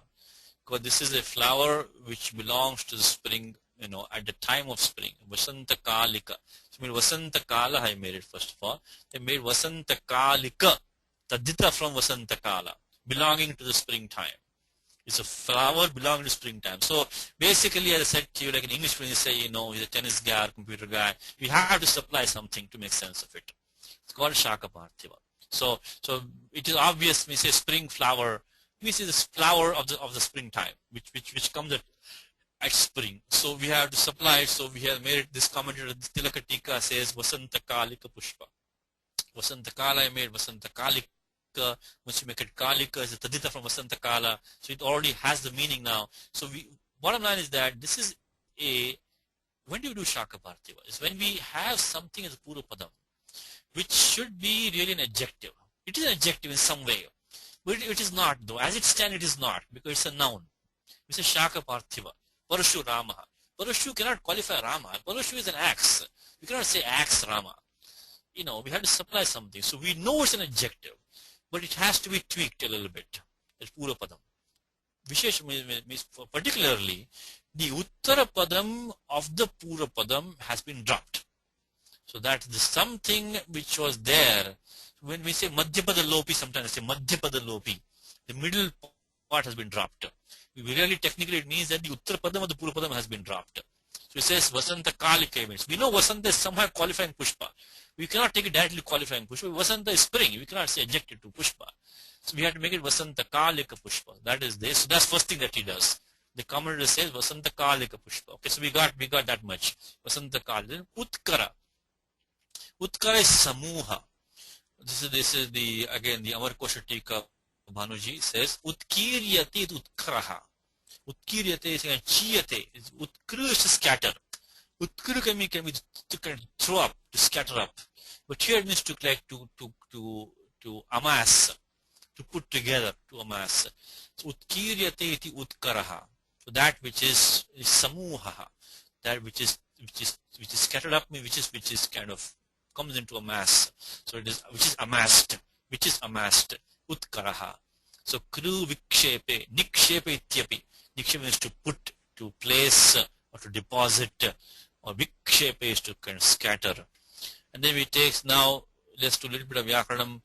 Because this is a flower which belongs to the spring, at the time of spring. Vasanta Kalika. So I mean Vasanta Kala I made it first of all. They made Vasanta Kalika. Tadita from Vasanta Kala. Belonging to the springtime. It's a flower belonging to springtime. So basically, as I said to you, like in English, when you say, he's a tennis guy or computer guy, we have to supply something to make sense of it. It's called Shaka Parthiva. So it is obvious when we say spring flower, we see this flower of the springtime, which comes at spring. So we have to supply it. So we have made this commentary. Tilaka Tika says Vasanta Kalika Pushpa. Vasanta Kala I made Vasanta Kalika. Once you make it Kalika, it's a Tadita from Vasanta Kala. So it already has the meaning now. So bottom line is that this is when do we do Shaka Parthiva? It's when we have something as a Pura Padam, which should be really an adjective. It is an adjective in some way. But it is not though. As it stands, it is not, because it's a noun. It's a Shaka Parthiva. Parashuramaha. Parashu cannot qualify Rama. Parashu is an axe. We cannot say axe Rama. We have to supply something. So we know it's an adjective, but it has to be tweaked a little bit. It's Pura Padam. Vishesh means particularly the Uttara Padam of the Pura Padam has been dropped. So that the something which was there, when we say Madhyapada Lopi, sometimes we say Madhyapada Lopi. The middle part has been dropped. Really technically it means that the Uttara Padam of the Pura Padam has been dropped. So it says Vasanta Kalika means. We know Vasanta is somehow qualifying Pushpa. We cannot take it directly qualifying Pushpa. Vasanta is spring. We cannot say adjective to Pushpa. So we have to make it Vasanta Kalika Pushpa. That is this. So that's first thing that he does. The commentator says Vasanta Kalika Pushpa. Okay, so we got that much. Vasanta Kalika. Then Utkara. Utkara is Samuha. This is the Amar Koshatika Bhanuji says Utkiryate Utkaraha. Utkiryate is Chiyate. Utkru is to scatter. Utkru can be to kind of throw up, to scatter up. But here it means to amass, to put together, to amass. So Utkiryate iti Utkaraha. So that which is Samuha, that which is scattered up, which is kind of comes into a mass. So it is which is amassed, Utkaraha. So Kru Vikshepe, Nikshepe ityapi. Nikshepe means to put, to place, or to deposit, or Vikshepe is to kind of scatter. And then we take now, let's do a little bit of Vyakaranam,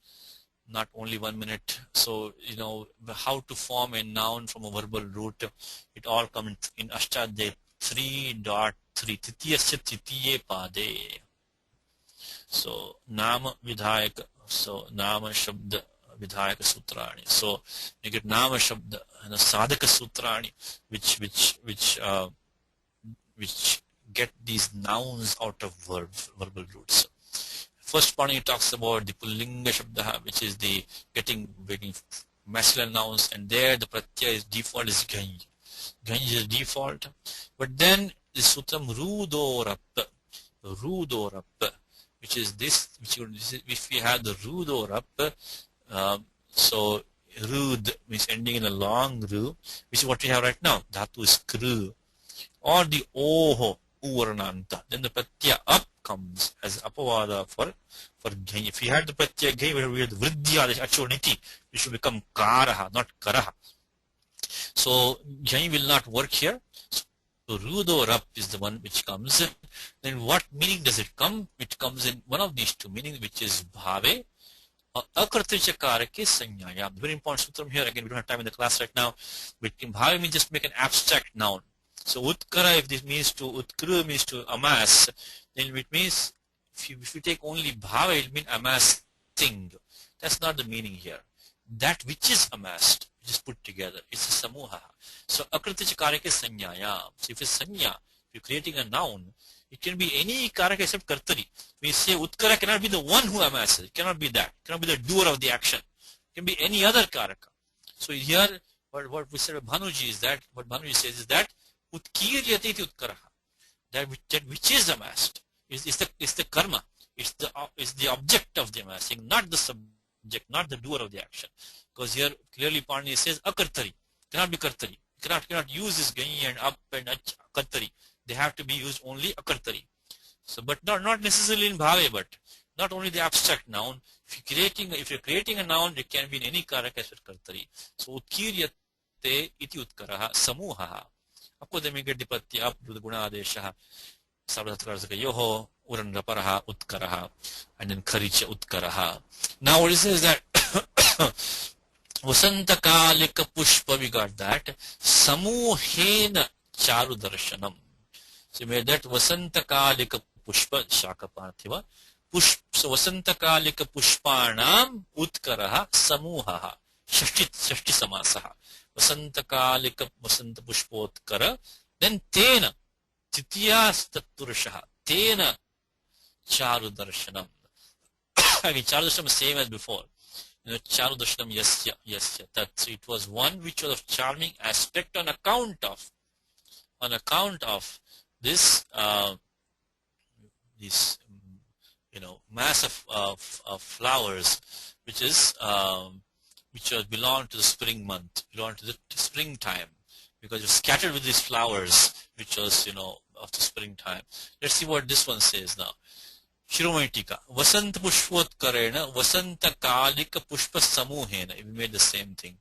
not only 1 minute. So, how to form a noun from a verbal root. It all comes in Ashtadhyayi 3.3. Titiyasya titiye pade. So, Nama Vidhayaka. So, Nama Shabda Vidhayaka Sutrani. So, you get Nama Shabda and Sadhaka Sutrani, which get these nouns out of verbal roots. First part he talks about the Pullinga Shabda, which is the getting masculine nouns, and there the pratyaya is default is Ganj. Ganj is default. But then the Sutram Rudorap, which is this, if we have the Rudorap, so Rud means ending in a long Ru, which is what we have right now. Dhatu is Kru. Or the Oho, Uvarnanta. Then the pratyaya up comes as apavada for Ghai. If we had the pratyaya Ghai, we had the Vriddhya, the Achoniti, it should become Karaha, not Karaha. So Ghai will not work here. So Rudo Rap is the one which comes. Then what meaning does it come? It comes in one of these two meanings, which is Bhave or Akartrichakarake Sanyaya. Very important sutram here. Again, we don't have time in the class right now. But Bhave means just make an abstract noun. So Utkara, if this means to, Utkru means to amass, then it means, if you take only Bhava, it means amassing. That's not the meaning here. That which is amassed, which is put together, it's a samuha. So Akriticha karaka is sanyaya. So if it's sanya, if you're creating a noun, it can be any karaka except kartari. We say Utkara cannot be the one who amasses. It cannot be that. It cannot be the doer of the action. It can be any other karaka. So here, what we said about Bhanuji is that, what Bhanuji says is that Utkiryate Utkaraha, that which is amassed, is the karma, is the object of the amassing, not the subject, not the doer of the action. Because here clearly Pani says akartari, cannot be kartari. Cannot use this gai and up and kartari. They have to be used only akartari. So, but not necessarily in bhave, but not only the abstract noun. If you're creating a noun, it can be in any karaka except kartari. So utkiryate iti utkaraha samuhaha. Of course, then we get the pratyaya up to the guna adesha, sabdatkarasaka yoho, uranraparaha, utkaraha, and then karicha utkaraha. Now what it says that Vasantakalika pushpa, we got that. Samuhena charu darshanam. So we made that Vasantakalika pushpa, shaka parthiva. So Vasantakalika pushpanam utkaraha samuhaha. Shashti samasaha. Vasantakalika Vasanta Pushpotkara, then Tena Titiyas Tatturashaha, Tena Charu Darshanam. Again, Charu Darshanam is same as before. Charu Darshanam Yasya. That so it was one which was of charming aspect on account of this mass of flowers, which belong to the spring month, belong to the springtime, because you're scattered with these flowers, which was, the springtime. Let's see what this one says now. Shiromani Tika. Vasanta Pushpotkarena Vasanta Kalika Pushpa Samuhena. We made the same thing.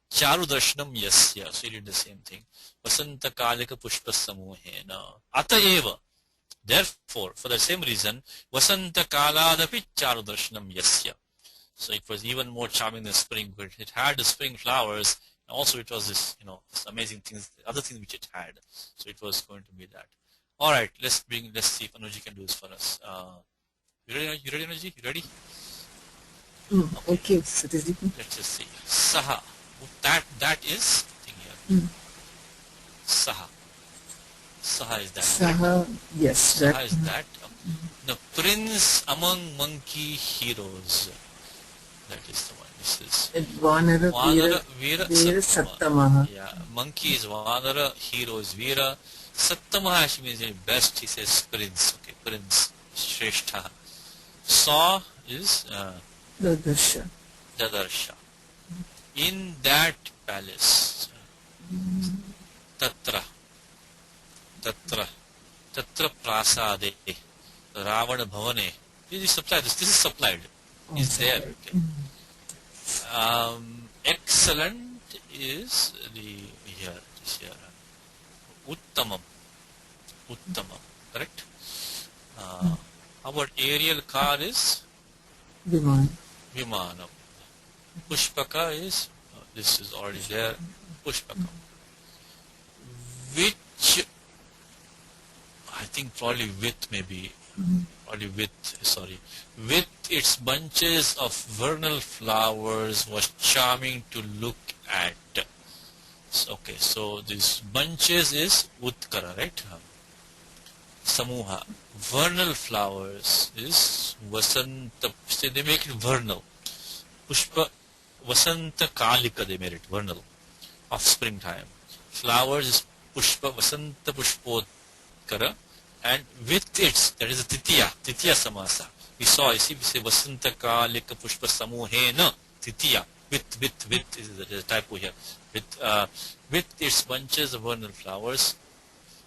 Charu Darshanam Yasya. So we did the same thing. Vasanta Kalika Pushpa Samuhena. Ataeva. Therefore, for the same reason, Vasanta Kaladapi Charu Darshanam Yasya. So it was even more charming than spring, because it had the spring flowers, and also it was this, this amazing things, other things which it had. So it was going to be that. All right, let's see if Anuji can do this for us. You ready, Anuji? You ready? Okay. Let's just see. Saha. That is thing here. Saha. Saha is that. Saha, yes. Saha is that. Okay. The prince among monkey heroes. That is the one. This is Vanara Veera Sattamaha. Yeah, monkey is Vanara, hero is Veera. Sattamaha actually means best. He says prince. Okay, prince. Shrestha. Saw is Dadarsha. In that palace. Tatra prasade. Ravana bhavane. This is supplied. This is supplied. Is there. Okay. Excellent is here. Uttamam. Correct? How about aerial car is? Vimanam. Pushpaka is, this is already there. Pushpaka. Which, I think probably with maybe. With its bunches of vernal flowers was charming to look at. Okay, so these bunches is Utkara, right? Samuha. Vernal flowers is Vasanta. So they make it vernal. Pushpa, Vasanta Kalika, they made it vernal, of springtime. Flowers is Pushpa, Vasanta Pushpotkara. And with its, that is a Titiya Samasa. We say Vasanta Kalika Pushpa Samuhena, Titiya, with is the typo here. With its bunches of vernal flowers,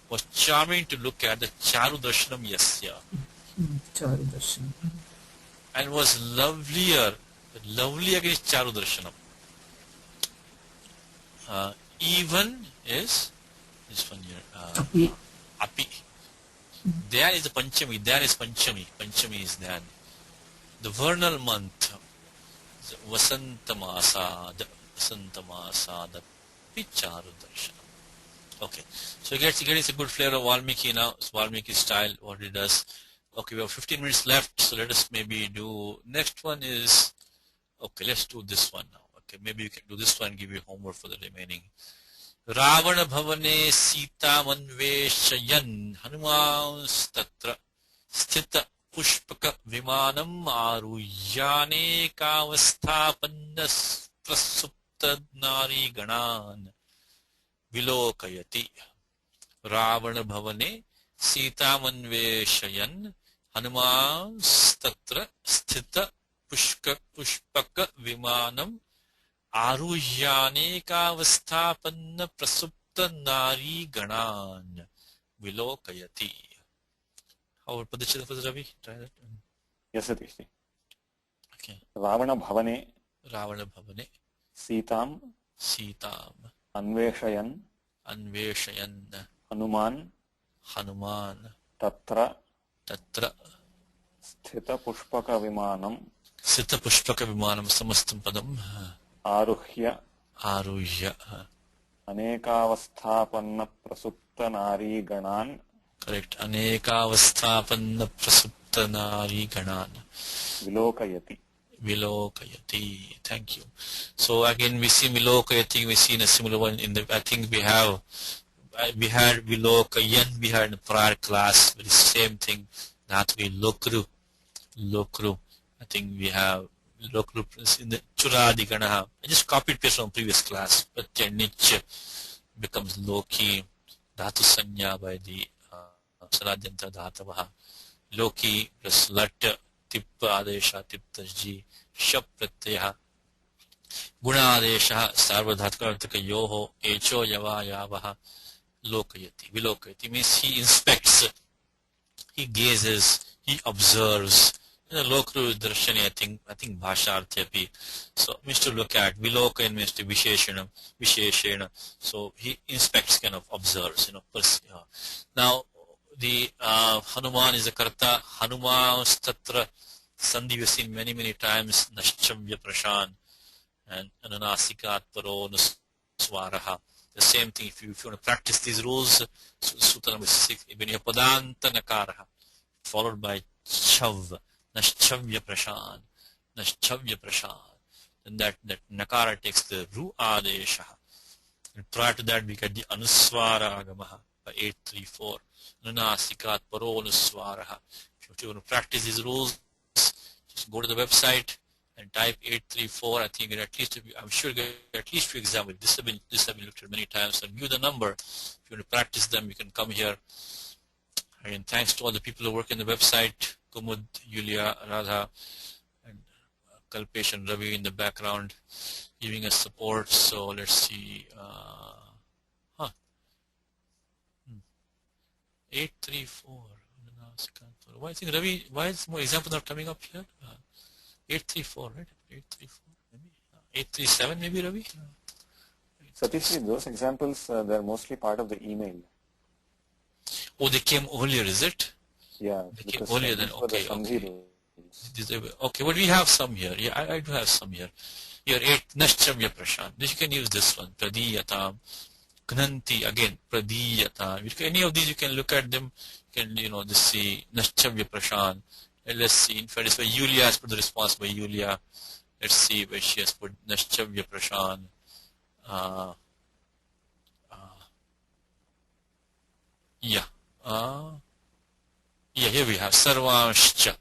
was charming to look at, the Charu Darshanam Yasya. Charu Darshanam. And was lovelier against Charu Darshanam. Even is this one here. Api. There is the Panchami. Panchami is there. The vernal month. Vasantamasa. The Picharu Darshanam. Okay. So getting a good flavor of Valmiki now. It's Valmiki style, what it does. Okay, we have 15 minutes left. So let us maybe do. Next one is. Okay, let's do this one now. Okay, maybe you can do this one and give you homework for the remaining. Ravana Bhavane Sita Manveshayan Hanumans Tatra Sthita Pushpaka Vimanam Arujane Kavasthapannas Prasupta Nari Ganan Vilokayati. Ravana Bhavane Sita Manveshayan Hanumans Tatra Sthita Pushpaka Vimanam Arujyanekavasthapanna prasupta nari ganan vilokayati. How would Padachita for Ravi? Try that. Yes, Satish. Okay. Ravana Bhavane Sitam Anveshayan Hanuman Tatra Sthita Pushpaka Vimanam Samastam Padam Aruhya Anekavasthapanna Prasupta Nari Ganan. Correct. Anekavasthapanna Prasupta Nari Ganan Vilokayati. Thank you. So again we see Vilokayati, we see in a similar one in the, I think we had Vilokayan, we had in the prior class, but the same thing, that we Lokru. I think we have Lokru in the Churadi Ganaha. I just copied paste from previous class, but Nich becomes Loki, Dhatu Sanya by the Saladhyanta Dhatavaha. Loki plus Lat, Tippa Adesha, Tiptaji, Shap Pratyaha, Guna Adesha, Sarvadhatka Yoho, Echo Yava Yavaha, lokayati. Vilokayati means he inspects, he gazes, he observes. Lokru darshani, I think bhasharthyapi. So means to look at. Viloka means to visheshena. So he inspects, kind of observes, Now the Hanuman is a karta. Hanuman's tatra sandhi we've seen many times. Naschavya prashan and ananasikat paro nuswaraha. The same thing, if you want to practice these rules, Sutra number 6, when you have Padanta Nakaraha, followed by Chav, Naschavya Prashan, then that Nakara takes the Ru Adesha. And prior to that, we get the Anuswara Agamaha by 834, Ananasikat Paro Nuswaraha. If you want to practice these rules, just go to the website and type 834. I think at least, I'm sure you get at least few examples. This have been looked at many times. And view the number. If you want to practice them, you can come here. And thanks to all the people who work in the website, Kumud, Yulia, Radha, and Kalpesh and Ravi in the background, giving us support. So let's see. 834. Why I think Ravi? Why is more example not coming up here? 834, right? 834, maybe 837, maybe Ravi. Satish, those examples they're mostly part of the email. Oh, they came earlier, is it? Yeah, they came earlier than okay. Okay, but we have some here. Yeah, I do have some here. Here 8 Naschavya Prashan. This you can use this one. Pradiyatam, Knanti again. Pradiyatam. Any of these you can look at them. You can this see Naschavya Prashan. Let's see. In fact, it's by Yulia. Has put the response by Yulia. Let's see where she has put Naschavya Prashan. Yeah. Here we have Sarvanshcha.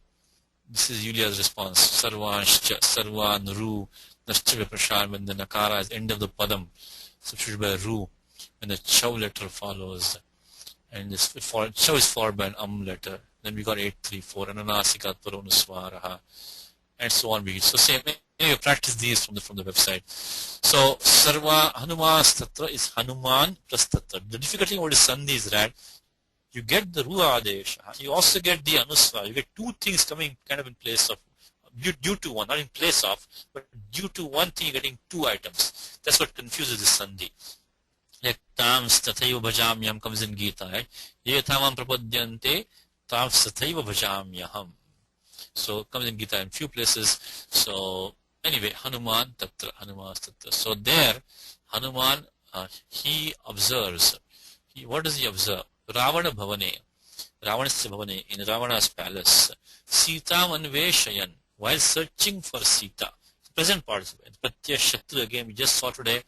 This is Yulia's response. Sarvanshcha, Sarvan, Ru, Naschavya Prashan, when the Nakara is end of the Padam, substituted by Ru, and the Chav letter follows. And this Chav is followed by an letter. Then we got 834, Ananasikat Paronuswaraha, and so on. So same. Anyway, practice these from the website. So Sarva Hanuman's Tatra is Hanuman plus Tatra. The difficulty about the Sandhi is that you get the Ruha Adesha, you also get the Anuswara. You get two things coming kind of in place of, due to one, not in place of, but due to one thing you're getting two items. That's what confuses the Sandhi. Like Tams Tathaiva Bhajamyam comes in Gita, right? Ye Tamam Prapadyante Tams Tathaiva Bhajamyaham. So it comes in Gita in few places. So anyway, Hanuman Tatra. So there, Hanuman, he observes. What does he observe? Ravana Bhavane. In Ravana's palace. Sita Anveshayan. While searching for Sita. The present participle. Pratya Shatru again we just saw today.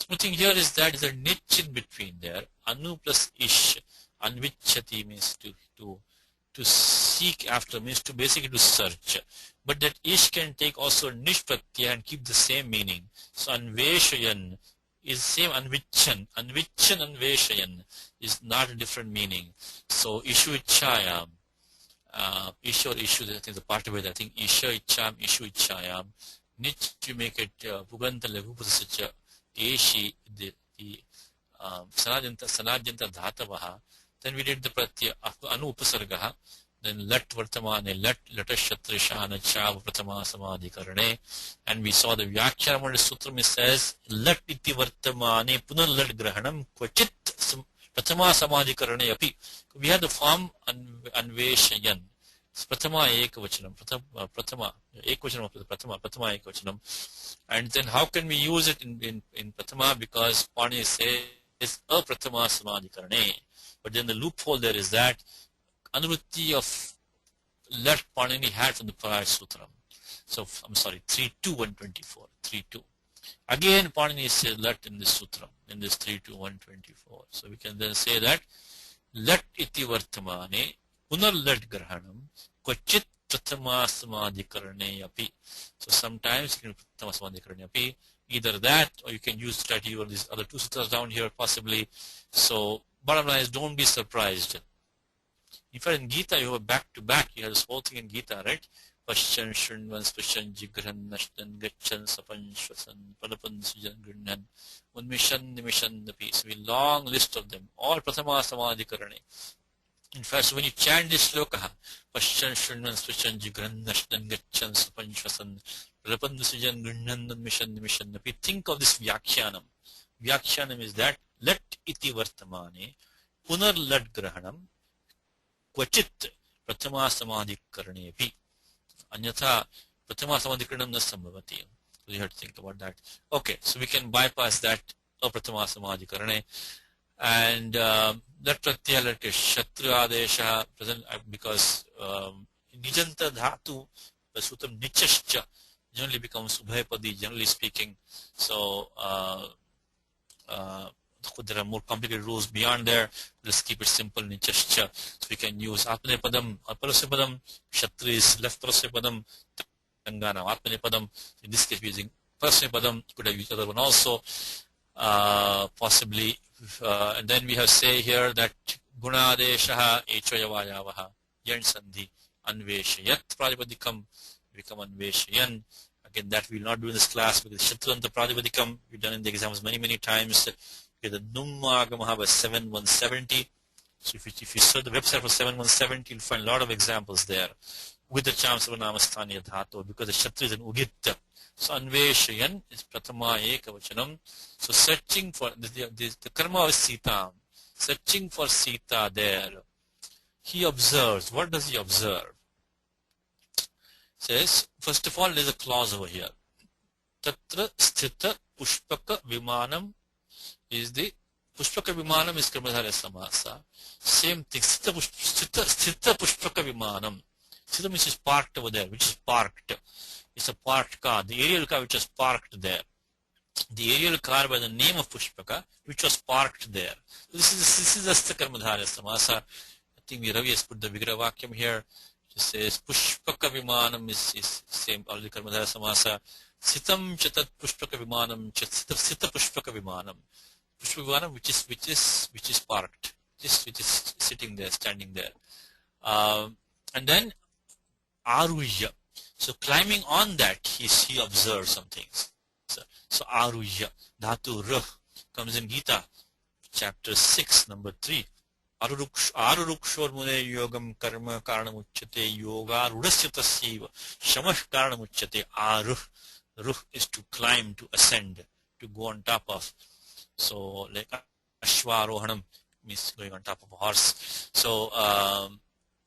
The thing here is that is a niche in between there. Anu plus Ish. Anvichati means to seek after, means to basically to search. But that Ish can take also Nish Pratyaya and keep the same meaning. So Anveshayan is same Anvichan. Anveshayan is not a different meaning. So Ishu Ichayam. Ishu or Ishu, I think the part of it, I think Isha Icham, Ishu Ichayam. Nich you make it Puganta Levupasacha. Eshi, the Sanadjanta Dhatavaha. Then we did the Pratya Anu Upasargaha. Then Lat Vartamane, Lat Shatrishana Chav Pratama Samadhikarane. And we saw the Vyakhyamana Sutram, it says Lat Iti Vartamane Punar Lat Grahanam Kvachit Pratama Samadhikarane Api. We had the form Anveshayan. Pratama Ekavachanam. Pratama Ekavachanam. And then how can we use it in Pratama? Because Pani says a Pratama Samadhikarane. But then the loophole there is that Anuvritti of Lat Panini had from the prior Sutram. So, I'm sorry, 3.2.124. 3.2. Again, Panini says Lat in this Sutram, in this 3.2.124. So, we can then say that Lat iti vartamane punar Lat grahanam kvachit pratama samadhikarane api. So, sometimes you can pratama samadhikarane api. Either that, or you can use that or these other two sutras down here possibly. So, bottom line is don't be surprised. In fact, in Gita, you have back to back. You have this whole thing in Gita, right? Pashyan Shunvan Spashyan Jigran Nashtan Gachan Sapan Shwasan Palapan Sujan Grinnan Unmishan Nimishan the piece. We long list of them, all Prathama Samadhi Karane. In fact, so when you chant this sloka, Pashyan Shunvan Spashyan Jigran Nashtan Gachan Sapan Shwasan Palapan Sujan Grinnan Unmishan Nimishan the piece. Think of this Vyakhyanam. Vyakhyanam is that let iti vartamane punar lad grahanam kvachit prathama samadhi karnepi anyatha prathama samadhi karanam na sambhavati. So you have to think about that. Okay, so we can bypass that prathama samadhi karane and that pratyaya like shatru adesha present because nijanta dhatu sutam nichascha generally becomes ubhayapadi, generally speaking. So there are more complicated rules beyond there. Let's keep it simple. Nichascha. So we can use Atmane Padam, Parasya Padam, Kshatris, left Parasya Padam, Tangana, Atmane Padam. In this case, we're using Parasya Padam. Could have used other one also, possibly. And then we have say here that Gunadeshaha Echayavayavaha Yan Sandhi Anveshayat Pradipadikam become Anveshayan. Again, that we will not do in this class because Shatranta Pradipadikam we've done in the exams many times. Okay, the Nummagamaha was 7170. So if you search the website for 7170, you'll find a lot of examples there with the charms of Namasthaniya Dhatu because the Shatru is an Ugit. So Anveshayan is Prathama Ekavachanam. So searching for the karma of Sita, searching for Sita there. He observes. What does he observe? Says, first of all, there's a clause over here. Tatra sthita pushpaka vimanam is the pushpaka vimanam is karmadharya samasa. Same thing. Sthita pushpaka vimanam. Sthita means is parked over there, which is parked. It's a parked car. The aerial car which was parked there. The aerial car by the name of Pushpaka, which was parked there. So this is Asta karmadharya samasa. I think Ravi has put the Vigravakyam here. It says Pushpaka Vimanam is same already Karmadhara Samasa. Sitam Chatat Pushpaka Vimanam Sita Pushpaka Vimanam. Pushpaka Vimanam which is parked. Which is sitting there, standing there. And then Aruhya. So climbing on that he observes some things. So Aruhya. Dhatu Ruh comes in Gita, chapter 6, number 3. Arurukshor mune yogam karma karanamuchyate yoga rudasyatasyiva shamah karanamuchyate aruh. Ruh is to climb, to ascend, to go on top of. So like Ashwarohanam means going on top of a horse. So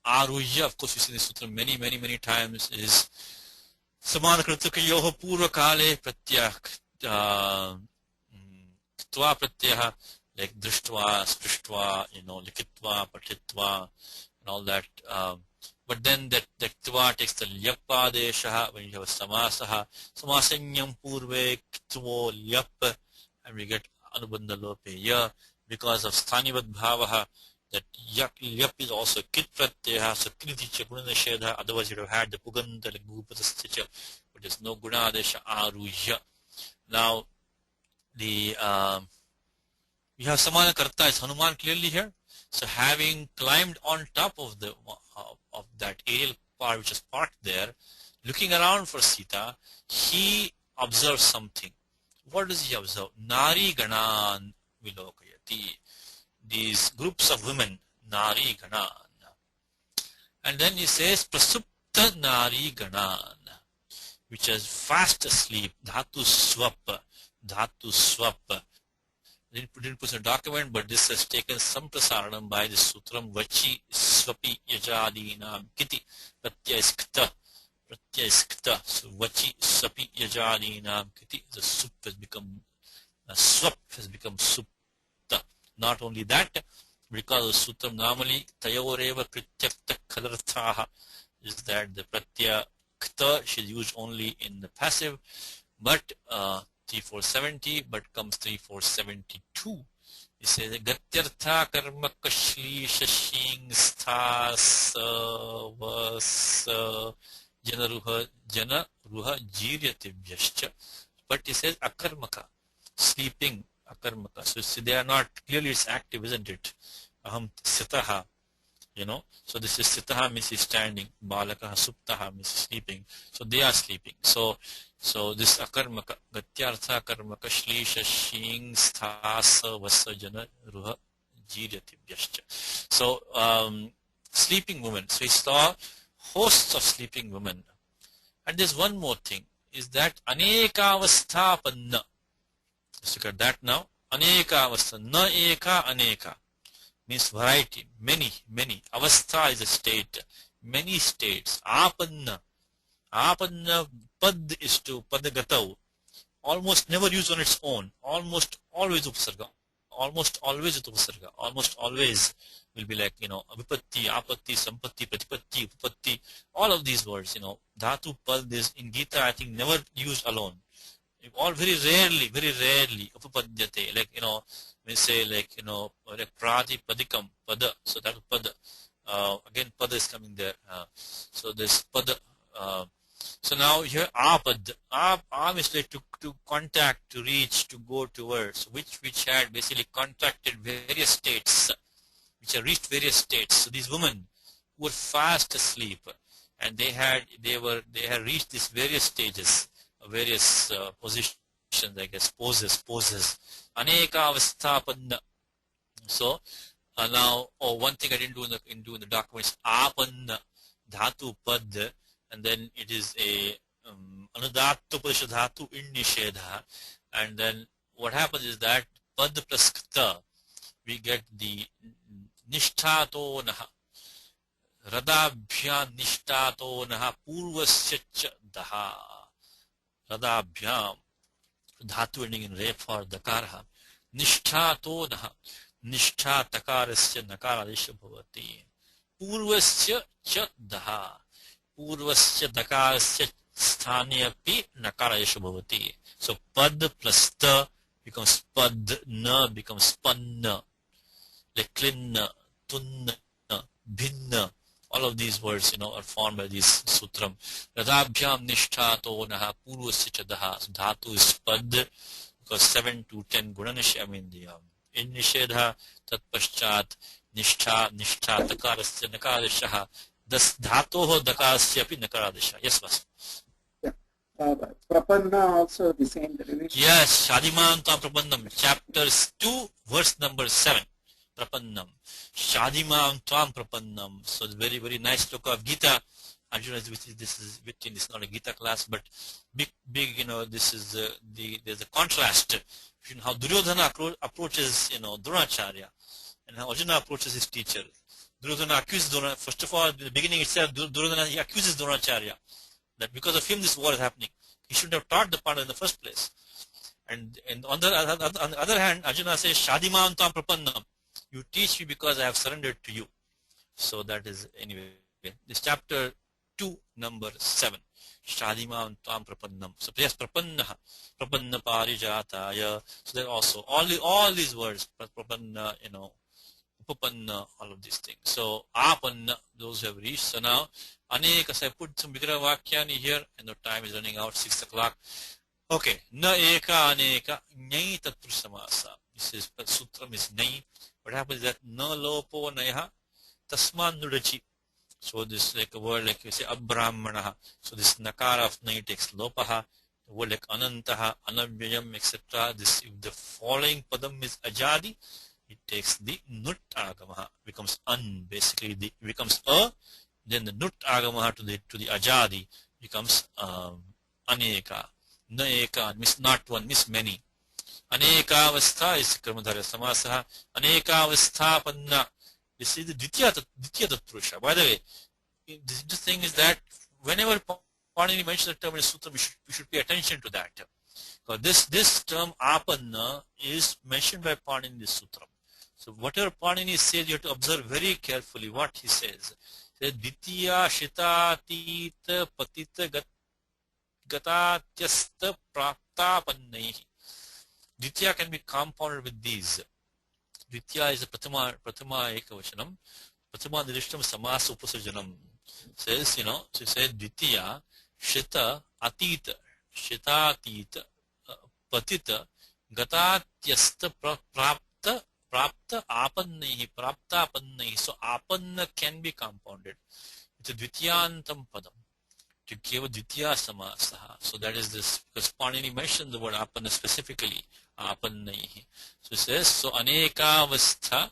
Aruhya, of course we see this sutra many times, is Samanakritakayoho purva kale pratyah tva pratyaha, like drishtva, sprishtva, likitva, patitva, and all that. But then that tva takes the lyapadesha when you have a samasaha. Samasanyam purve kitvo lyap, and we get anubandha lope ya because of sthanivad bhavaha. That lyap is also kit pratyaha, so kriticha gunanashedha. Otherwise you would have had the puganta like bhupatasthya, but there's no gunadesha aruhya. Now the we have Samana Karta is Hanuman clearly here. So having climbed on top of that aerial part which is parked there, looking around for Sita, he observes something. What does he observe? Nari Ganan Vilokayati. These groups of women, Nari Ganan. And then he says Prasupta Nari Ganan, which is fast asleep. Dhatu Swap. Dhatu Swap. Didn't put a document, but this has taken some prasaranam by the sutram Vachi Swapi Yajadinam Kiti Pratyaiskta. So Vachi Swapi Yajadinam Kiti. The sup has become swap has become supta. Not only that, because the sutram normally tayoreva krityakta khalarthaha is that the pratyakta should used only in the passive, but 3470, but comes 3472. It says Gatyartha karma kashli shashing sthas vas jana ruha jiryatibhyascha. But it says akarmaka, sleeping akarmaka. So they are not, clearly it's active, isn't it? Aham sitaha. So this is sitaha means is standing, balakaha suptaha means sleeping. So they are sleeping. So this akarmaka, gatyartha akarmaka, shlisha, shing, sthasa, vasa, jana, ruha, jiryatibhyascha. So sleeping women. So he saw hosts of sleeping women. And there's one more thing, is that anekavasthapanna. Let's look at that now. Anekavastha, na eka aneka means variety, many. Avastha is a state, many states. Apanna pad is to padagatau, almost never used on its own, almost always upasarga, almost always will be like, vipatti, apatti, sampatti, pratipatti, upatti, all of these words, dhatu pad is in Gita, I think, never used alone. All very rarely, upapadyate, like, we say like, like pratipadikam, pada, so that pada, again pada is coming there, so this pada, so now here apad, am is like to contact, to reach, to go towards, which had basically contacted various states, which have reached various states. So these women who were fast asleep, and they had reached these various stages, various positions, I guess, poses. Aneka avasthapanna. So now, one thing I didn't do in the document is apanna, dhatu pad, and then it is a anudattu padisha dhatu in nishedha, and then what happens is that pad plus kta, we get the nishthato naha, radabhyam nishthato naha, purvasya cha daha, radabhyam, dhatu ending in re for dakara, nishthato naha, nishtha takarasya nakaradesha bhavati, purvasya cha daha, purvasya dakarasya sthane api nakaradesha bhavati. So pad plus ta becomes pad, na becomes panna, like klinna, tunna, bhinna. All of these words, are formed by this sutram. Radabhyam nishthato naha purvasya cha daha. So dhatu is pad, because 7 to 10 gunanish, I mean the in nishedha, tat paschat, nishtha takarasya nakaradesha, das dhatoho dakarasya api nakaradesha. Yes, Vas. Prapanna also the same derivation. Yes, Shadimantam Prapannam, chapters 2, verse number 7. Prapannam. Shadimantam Prapannam. So it's very, very nice look of Gita. Arjuna, this is written, it's not a Gita class, but big, this is there's a contrast between how Duryodhana approaches, Dronacharya, and how Arjuna approaches his teacher. Duryodhana accuses Dronacharya. First of all, in the beginning itself, Duryodhana, he accuses Dronacharya that because of him this war is happening. He shouldn't have taught the Pandava in the first place. And on the other hand, Arjuna says, Shadimantam Prapannam. You teach me because I have surrendered to you. So that is, anyway, this chapter 2, number 7. Shadimantam Prapannam. So yes, Prapanna Parijataya. So there also all these words, Prapanna, Upapanna, all of these things. So Apanna, those who have reached. So now, Aneka, so I put some Vigraha Vakyani here, and the time is running out, 6 o'clock. Okay, Na Eka Aneka, Nyai Tatru Samasa. This is, Sutram is Nyai. What happens is that Na Lopo Naiha, Tasman Nudachi. So this like a word like you say Abrahmanaha. So this Nakara of Nai takes Lopaha. The word like Anantaha, Anavyayam, etc. This, if the following Padam is Ajadi, it takes the Nut Agamaha, becomes An, basically becomes A, then the Nut Agamaha to the Ajadi becomes Aneka. Na Eka, means not one, means many. Aneka Avastha is Karmadharya Samasaha. Aneka Avastha Panna. This is the Ditya Tatprusha. By the way, the interesting is that whenever Panini mentions the term in Sutra, we should pay attention to that. Because this term Apanna is mentioned by Panini in this Sutra. So whatever Panini says, you have to observe very carefully what he says. He says, Ditya Shitatita Patita Gatatyasta Praptapannaihi. Ditya can be compounded with these. Ditya is a Pratama Ekavachanam. Pratama Nirishtam Samasa Upasarjanam. Says, so he says Ditya Shita Atita Patita Gatatyasta Prapta prapta apannaihi, prapta apannaihi. So apanna can be compounded with a dvitiyantam padam to give a dvitiya samasaha. So that is this, because Panini mentioned the word apanna specifically, apannaihi. So it says, so anekavastha,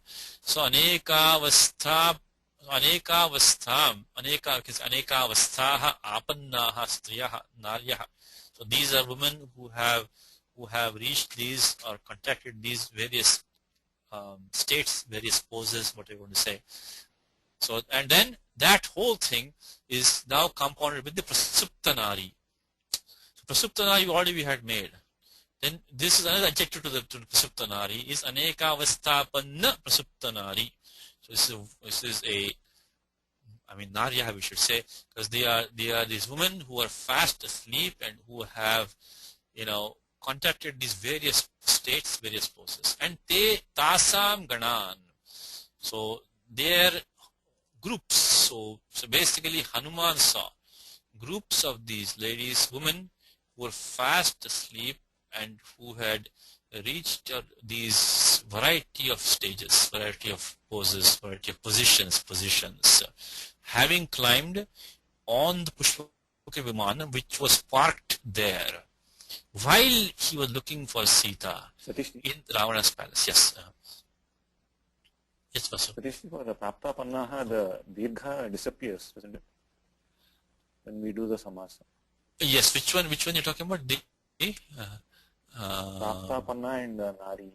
anekavasthaha apannaha striyaha naryaha. So these are women who have reached these or contacted these various states, various poses, what I want to say. So, and then that whole thing is now compounded with the prasuptanari. So prasuptanari already we had made. Then this is another adjective to the prasuptanari is anekavasthapanna prasuptanari. So this is a, I mean narya we should say, because they are these women who are fast asleep and who have, contacted these various states, various poses. And te tasam ganan. So their groups. So basically Hanuman saw groups of these ladies, women who were fast asleep and who had reached these variety of stages, variety of poses, variety of positions, having climbed on the Pushpaka Vimana, which was parked there while he was looking for Sita in Ravana's palace. Yes. Yes, Vasu. Satish, for the prapta pannaha, the dirgha disappears, doesn't it? When we do the samasa. Yes, which one you're talking about? Prapta panna and nari.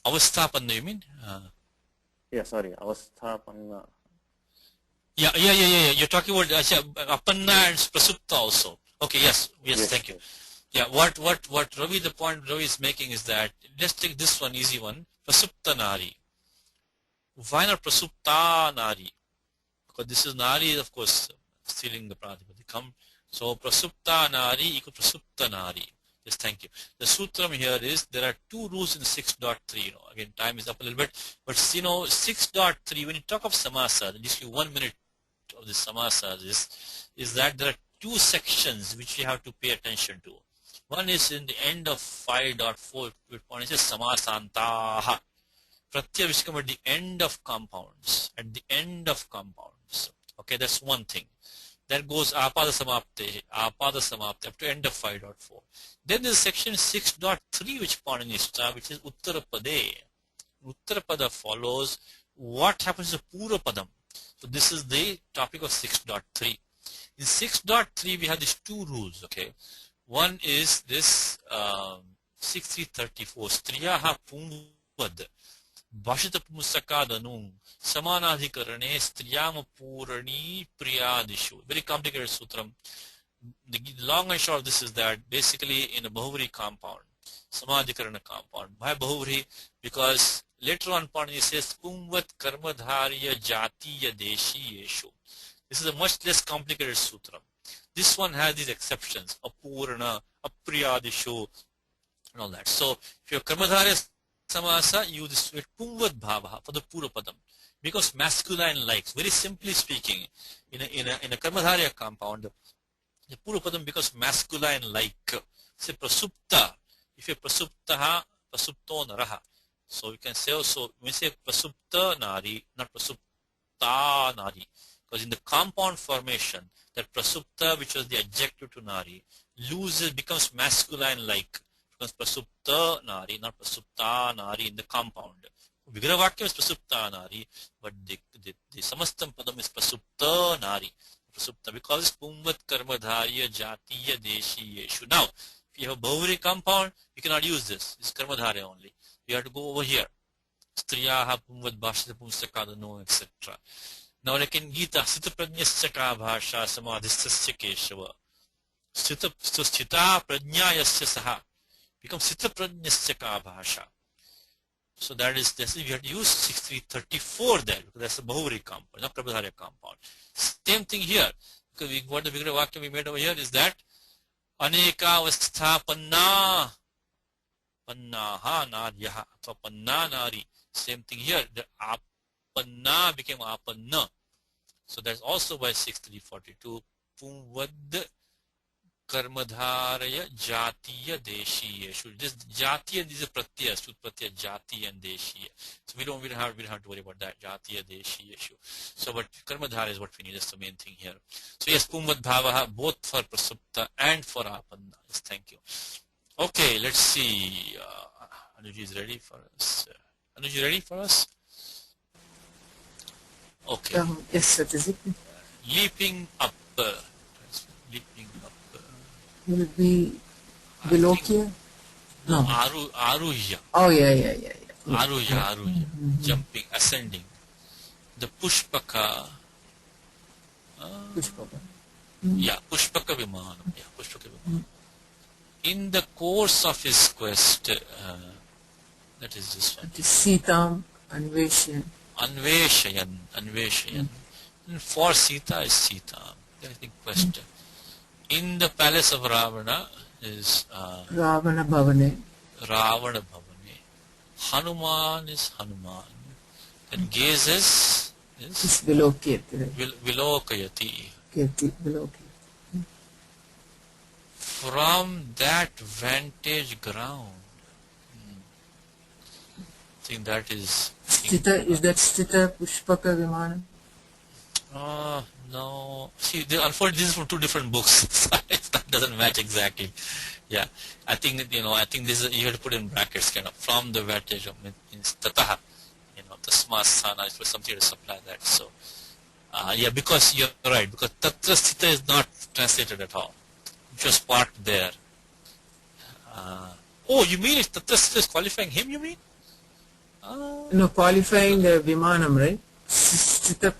Avasthapanna, you mean? Yeah, sorry, avasthapanna. Yeah. You're talking about apanna and prasupta also. Okay, yes, thank you. Yeah, what Ravi, the point Ravi is making is that, let's take this one, easy one, prasupta nari. Why not prasupta nari? Because this is nari, of course, stealing the pratipadikam. So prasupta nari equal prasupta nari. Yes, thank you. The sutram here is, there are two rules in 6.3. Again, time is up a little bit, but 6.3, when you talk of samasa, just give 1 minute of the samasa is that there are two sections which you have to pay attention to. One is in the end of 5.4, it says samasantaha. Pratyaya which come at the end of compounds. At the end of compounds. Okay, that's one thing. That goes apada samapte up to end of 5.4. Then there's section 6.3 which Paninishta, which is Uttarapade. Uttarapada follows what happens to Purapadam. So this is the topic of 6.3. In 6.3 we have these two rules, okay. One is this 6334, Striyaha Pumvad, Bhashita Pumusakadanu, Samanadhikarane, Striyama Purani Priyadishu. Very complicated sutram. The long and short of this is that basically in a Bahuri compound, Samadhikarana compound. Why Bahuri? Because later on Panini says Pumvat Karmadharya Jatiya Deshi Yeshu. This is a much less complicated sutram. This one has these exceptions, Apurana, Apriyadishu, and all that. So if your Karmadharya Samasa, you use this Pumvat Bhava for the Purapadam. Because masculine likes, very simply speaking, in a Karmadharya compound, the Purapadam becomes masculine like. Say Prasupta. If you Prasuptaha, Prasupto Naraha. So you can say also, when you say Prasupta Nari, not Prasupta Nari. Because in the compound formation, that Prasupta, which was the adjective to Nari, becomes masculine like. Becomes Prasupta Nari, not Prasupta Nari in the compound. Vigravakyam is Prasupta Nari, but the Samastam Padam is Prasupta Nari. Prasupta, because it's Pumvat Karmadharya Jatiya Deshi Yeshu. Now, if you have a Bahuri compound, you cannot use this. It's Karmadharya only. You have to go over here. Striyaha Pumvat Bhashita Pumsakadano, etc. Now, like in Gita, Sita Prajnasya Ka Bhasha Samadhistasya Keshava. Sthita Prajnayasya Saha becomes Sita Prajnasya Ka Bhasha. So that is, we have to use 6334 there, because that's a Bahuri compound, not Karmadharya compound. Same thing here, because what the Vigraha Vakya we made over here is that Aneka Avastha Panna Pannaha Naryaha, so Panna Nari. Same thing here, the Apanna became Apanna. So that's also by 6342. Pumvad Karmadharaya Jatiya Deshiyeshu. This Jatiya is a pratyaya, Sutpratyaya Jatiya and Deshiya. So we don't have to worry about that. Jatiya Deshiyeshu. So but Karmadhara is what we need. That's the main thing here. So yes, Pumvad Bhavaha, both for Prasupta and for Apanna. Yes, thank you. Okay, let's see. Anuji is ready for us. Anuji, ready for us? Okay. Yes, that is it. Leaping up. Leaping up. Will it be below here? No. Aruhya. Oh, yeah. Aruhya. Jumping, ascending. The Pushpaka. Pushpaka. Yeah, Pushpaka Vimanam. In the course of his quest, that is this one. That is Sitam Anveshayan. Anveshayan. And for Sita is Sitam. I think quest. In the palace of Ravana is Ravana Bhavane. Hanuman is Hanuman. And gazes is Vilokayati. Vilokayati. Vilokayati. From that vantage ground. I think that is... Stita, is that Stita Pushpaka Vimanam? No. See, unfortunately, this is from two different books. That doesn't match exactly. Yeah. I think this is, you have to put in brackets, kind of, from the vantage of, means tataha. Tasma sana is something to supply that. So, yeah, because you're right, because tatra sthita is not translated at all. Just parked there. Oh, you mean if tatra sthita is qualifying him, you mean? No, qualifying the Vimanam, right? Stita.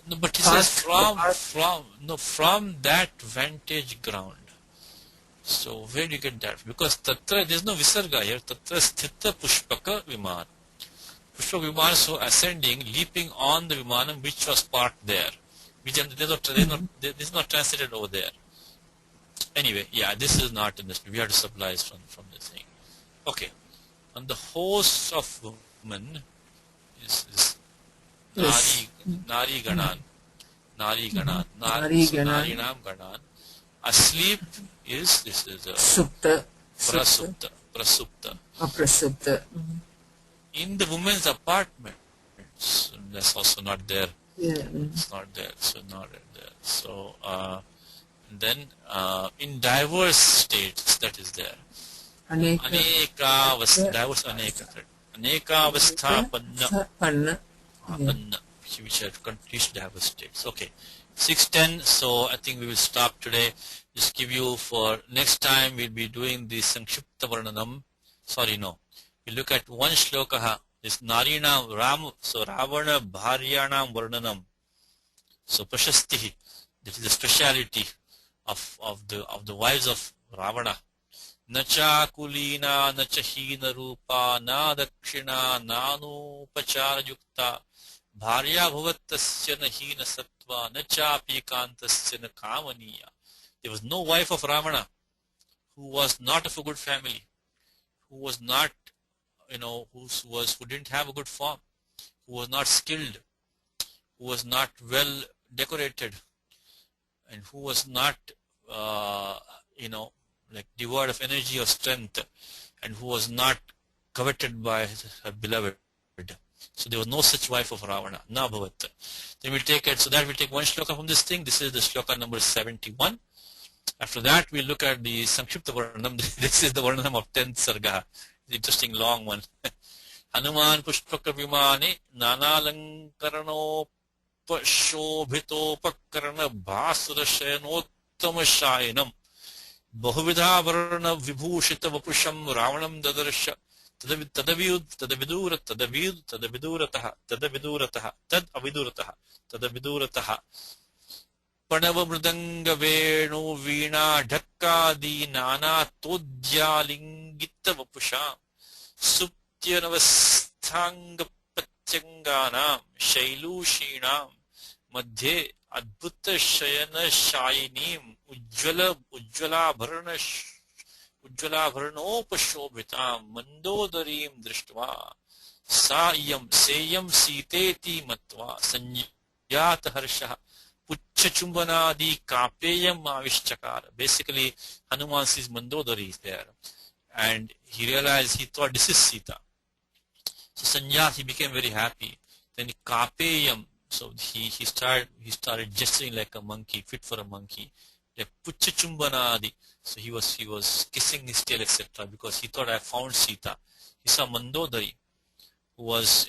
No, but he says from that vantage ground. So where do you get that? Because tatra, there is no visarga here. Tatra sthita pushpaka viman. Pushpaka viman, so ascending, leaping on the vimanam which was parked there. This is not translated over there. Anyway, yeah, this is not in this. We have to supply it from this thing. Okay. And the host of women is Nari Ganan. Narinam Ganan. Asleep is, this is Supta. Prasupta. Prasupta. In the women's apartment, that's also not there. Yeah. It's not there. So not there. So then in diverse states, that is there. Aneka avastha panna. Which are continuous diverse states. Okay. 6:10. So I think we will stop today. Just give you for next time we'll be doing the Sankshipta Varnanam. Sorry, no. We look at one shlokaha. This Narinam Ram. So Ravana Bharyanam Varnanam. So Prashasti. That is the speciality of the wives of Ravana. Nacha kulina, nacha hina rupa, na dakshina, nanu pachara yukta, bharya bhuvattasya nahina sattva, nachapi kantasya na kamaniya. There was no wife of Ravana who was not of a good family, who was not, who didn't have a good form, who was not skilled, who was not well decorated, and who was not, like devoid of energy or strength, and who was not coveted by her beloved. So there was no such wife of Ravana. Na bhavat. Then we'll take it. So that we'll take one shloka from this thing. This is the shloka number 71. After that, we'll look at the Sankshipta Varnam. This is the Varnam of 10th Sarga. It's an interesting long one. Hanuman Pushpaka Vimani Nanalankarano Pashobhitopakarana Bhasura Shayanottama Shayanam Bahuvidha Varna Vibhushita Vapusham Ravanam Dadarsha Tadavidurataha Panava Mridanga Venu Veena Dhakkadi Nana Todhyalingita Vapusham Suptyanavasthanga Patyanganam Shailushinam Madhye Adbhuta Shayana Shayinim Ujjvala Bharnopashobhitam Mandodarim Drishtva Sayam Seyam Siteti Matva Sanyata Harsha Puchachumbanadi Kapeyam Avishchakara. Basically, Hanuman sees Mandodari there. And he realized, he thought this is Sita. So Sanyas, he became very happy. Then Kapeyam, so he started gesturing like a monkey, fit for a monkey. Puchachumbanadi. So he was kissing his tail, etc. because he thought, I found Sita. He saw Mandodari, who was,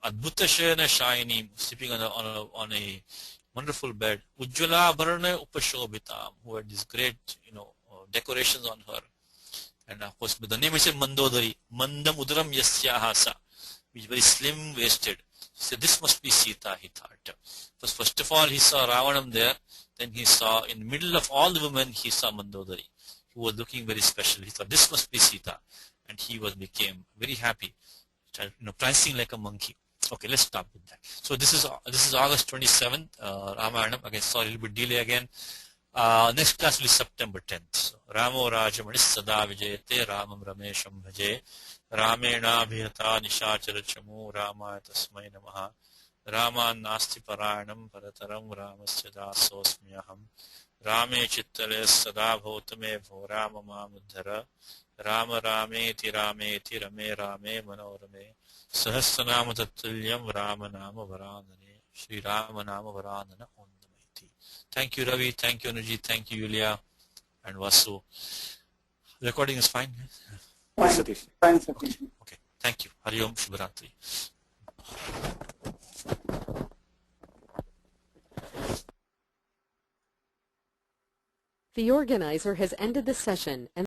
Adbhutashena Shayini, sleeping on a wonderful bed. Ujjvala Bharana Upashobhitam, who had these great, decorations on her. And of course, but the name is Mandodari, Mandam Udaram Yasyahasa, which is very slim-waisted. He said, this must be Sita, he thought. Because first of all, he saw Ravanam there. Then he saw, in the middle of all the women, he saw Mandodari, who was looking very special. He thought, this must be Sita. And he became very happy, prancing like a monkey. Okay, let's stop with that. So this is August 27th, Ramayanam. Again, sorry, a little bit delay again. Next class will be September 10th. So, Ramo Rajamanis Sada Vijayate Ramam Ramesham Bhaje Ramena Bhiyata Nishachara Chamu Rama Tasmai Namaha Rama Nasti Paranam Parataram Ramasya Dasosmyaham Rame Chittale Sada Bhotame Bho Rama Mamuddhara Rama Rameti Rameti Rame Rame Manorame Sahasranama Tatulyam Rama Nama Varanane Sri Rama Nama Varanana Ondamaiti. Thank you, Ravi. Thank you, Anuji. Thank you, Yulia and Vasu. Recording is fine? Fine, Satish. Fine, Satish. Okay. Thank you. Hari Om Shubharatri. The organizer has ended the session and